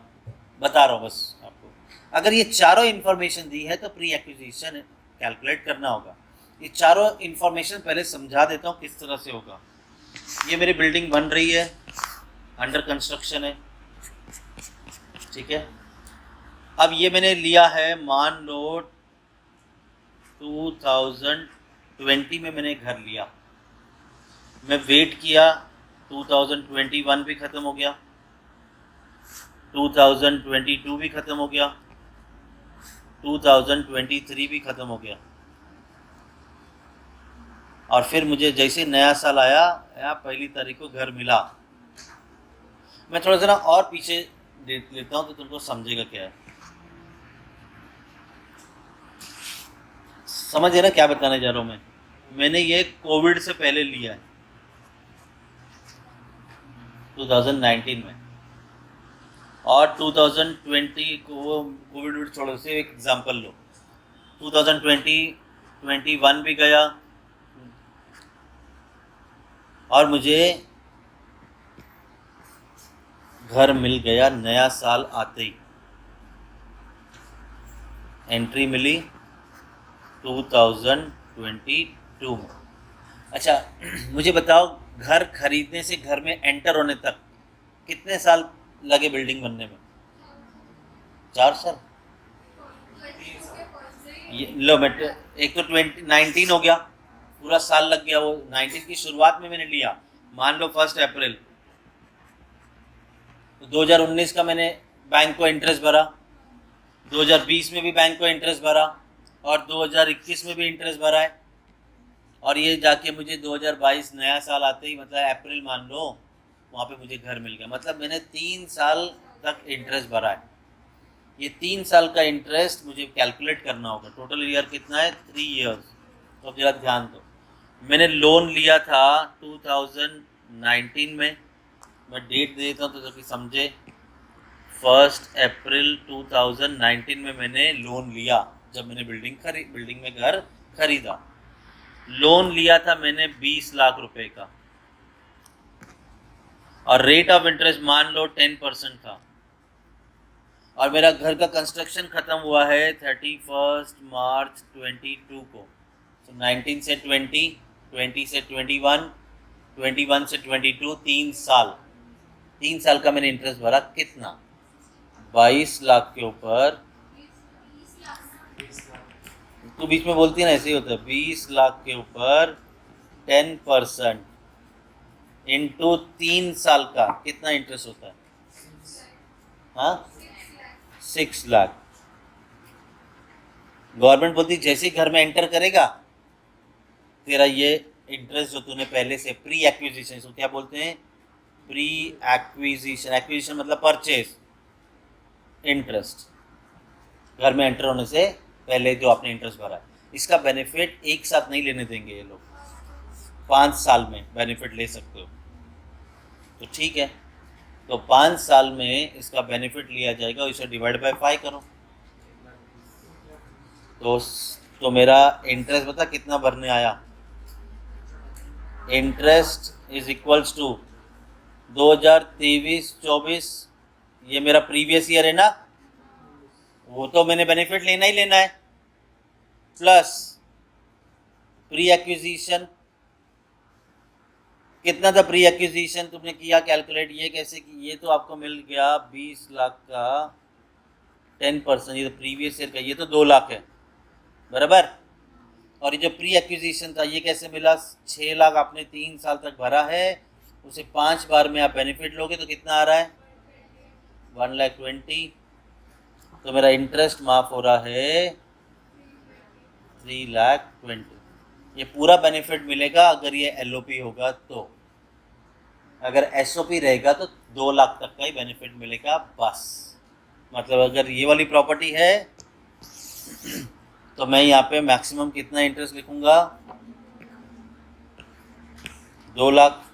बता रहा हूँ बस आपको। अगर ये चारों इन्फॉर्मेशन दी है तो प्री एक्विजिशन कैलकुलेट करना होगा। ये चारों इन्फॉर्मेशन पहले समझा देता हूँ किस तरह से होगा। ये मेरी बिल्डिंग बन रही है, अंडर कंस्ट्रक्शन है, ठीक है। अब ये मैंने लिया है, मान लो 2020 में मैंने घर लिया, मैं वेट किया, 2021 भी ख़त्म हो गया, 2022 भी ख़त्म हो गया, 2023 भी ख़त्म हो गया, और फिर मुझे जैसे नया साल आया या 1 तारीख को घर मिला। मैं थोड़ा सा ना और पीछे देख लेता हूँ तो तुमको समझेगा क्या है, समझे ना क्या बताने जा रहा हूँ मैं। मैंने ये कोविड से पहले लिया है, 2019 में, और 2020 को कोविड छोड़ो से एक एग्जांपल लो, 2020 21 भी गया और मुझे घर मिल गया नया साल आते ही, एंट्री मिली 2022 में। अच्छा मुझे बताओ, घर खरीदने से घर में एंटर होने तक कितने साल लगे बिल्डिंग बनने में? 4 साल। लो बेटे, एक तो 2019 हो गया, पूरा साल लग गया। वो 19 की शुरुआत में मैंने लिया, मान लो 1 अप्रैल, तो 2019 का मैंने बैंक को इंटरेस्ट भरा, 2020 में भी बैंक को इंटरेस्ट भरा, और 2021 में भी इंटरेस्ट भरा है, और ये जाके मुझे 2022 नया साल आते ही मतलब अप्रैल मान लो, वहाँ पे मुझे घर मिल गया। मतलब मैंने 3 साल तक इंटरेस्ट भरा है। ये 3 साल का इंटरेस्ट मुझे कैलकुलेट करना होगा। टोटल ईयर कितना है? 3 इयर्स। तो जरा ध्यान दो, मैंने लोन लिया था 2019 में। मैं डेट दे देता हूँ तो कि समझे। 1 अप्रैल 2019 में मैंने लोन लिया, जब मैंने बिल्डिंग में घर खरीदा। लोन लिया था मैंने 20 लाख रुपए का, और रेट ऑफ इंटरेस्ट मान लो 10% था, और मेरा घर का कंस्ट्रक्शन खत्म हुआ है 31 मार्च 22 को। तो 19 से 20, 20 से 21, 21 से 22, 3 साल। 3 साल का मैंने इंटरेस्ट भरा। कितना? 22 लाख के ऊपर, तो बीच में बोलती है ना, ऐसे ही होता है। 20 लाख के ऊपर 10% इंटू 3 साल का कितना इंटरेस्ट होता है? हाँ, 6 लाख। गवर्नमेंट बोलती जैसे ही घर में एंटर करेगा, तेरा ये इंटरेस्ट जो तूने पहले से प्री एक्विजिशन, इसको क्या बोलते हैं? Pre acquisition. एक्विजिशन मतलब परचेज इंटरेस्ट। घर में एंटर होने से पहले जो आपने इंटरेस्ट भरा है, इसका बेनिफिट एक साथ नहीं लेने देंगे ये लोग। 5 साल में बेनिफिट ले सकते हो। तो ठीक है, तो 5 साल में इसका बेनिफिट लिया जाएगा, इसे डिवाइड बाय 5 करो। तो मेरा इंटरेस्ट बता कितना भरने आया? इंटरेस्ट इज इक्वल्स टू 2023-24, ये मेरा प्रीवियस ईयर है ना, वो तो मैंने बेनिफिट लेना ही लेना है, प्लस प्री एक्विजिशन। कितना था प्री एक्विजिशन? तुमने किया कैलकुलेट, ये कैसे कि ये तो आपको मिल गया 20 लाख का 10%, ये तो प्रीवियस ईयर का, ये तो 2 लाख है बराबर। और ये जो प्री एक्विजिशन था ये कैसे मिला? 6 लाख आपने 3 साल तक भरा है, उसे 5 बार में आप बेनिफिट लोगे तो कितना आ रहा है? 1,20,000। तो मेरा इंटरेस्ट माफ हो रहा है 3,20,000। ये पूरा बेनिफिट मिलेगा अगर ये LOP होगा तो। अगर SOP रहेगा तो 2 लाख तक का ही बेनिफिट मिलेगा बस। मतलब अगर ये वाली प्रॉपर्टी है तो मैं यहाँ पे मैक्सिमम कितना इंटरेस्ट लिखूंगा? 2 लाख।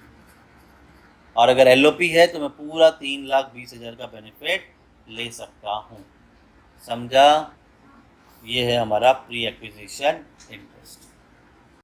और अगर LOP है तो मैं पूरा 3,20,000 का बेनिफिट ले सकता हूँ। समझा? ये है हमारा प्री एक्विजिशन इंटरेस्ट।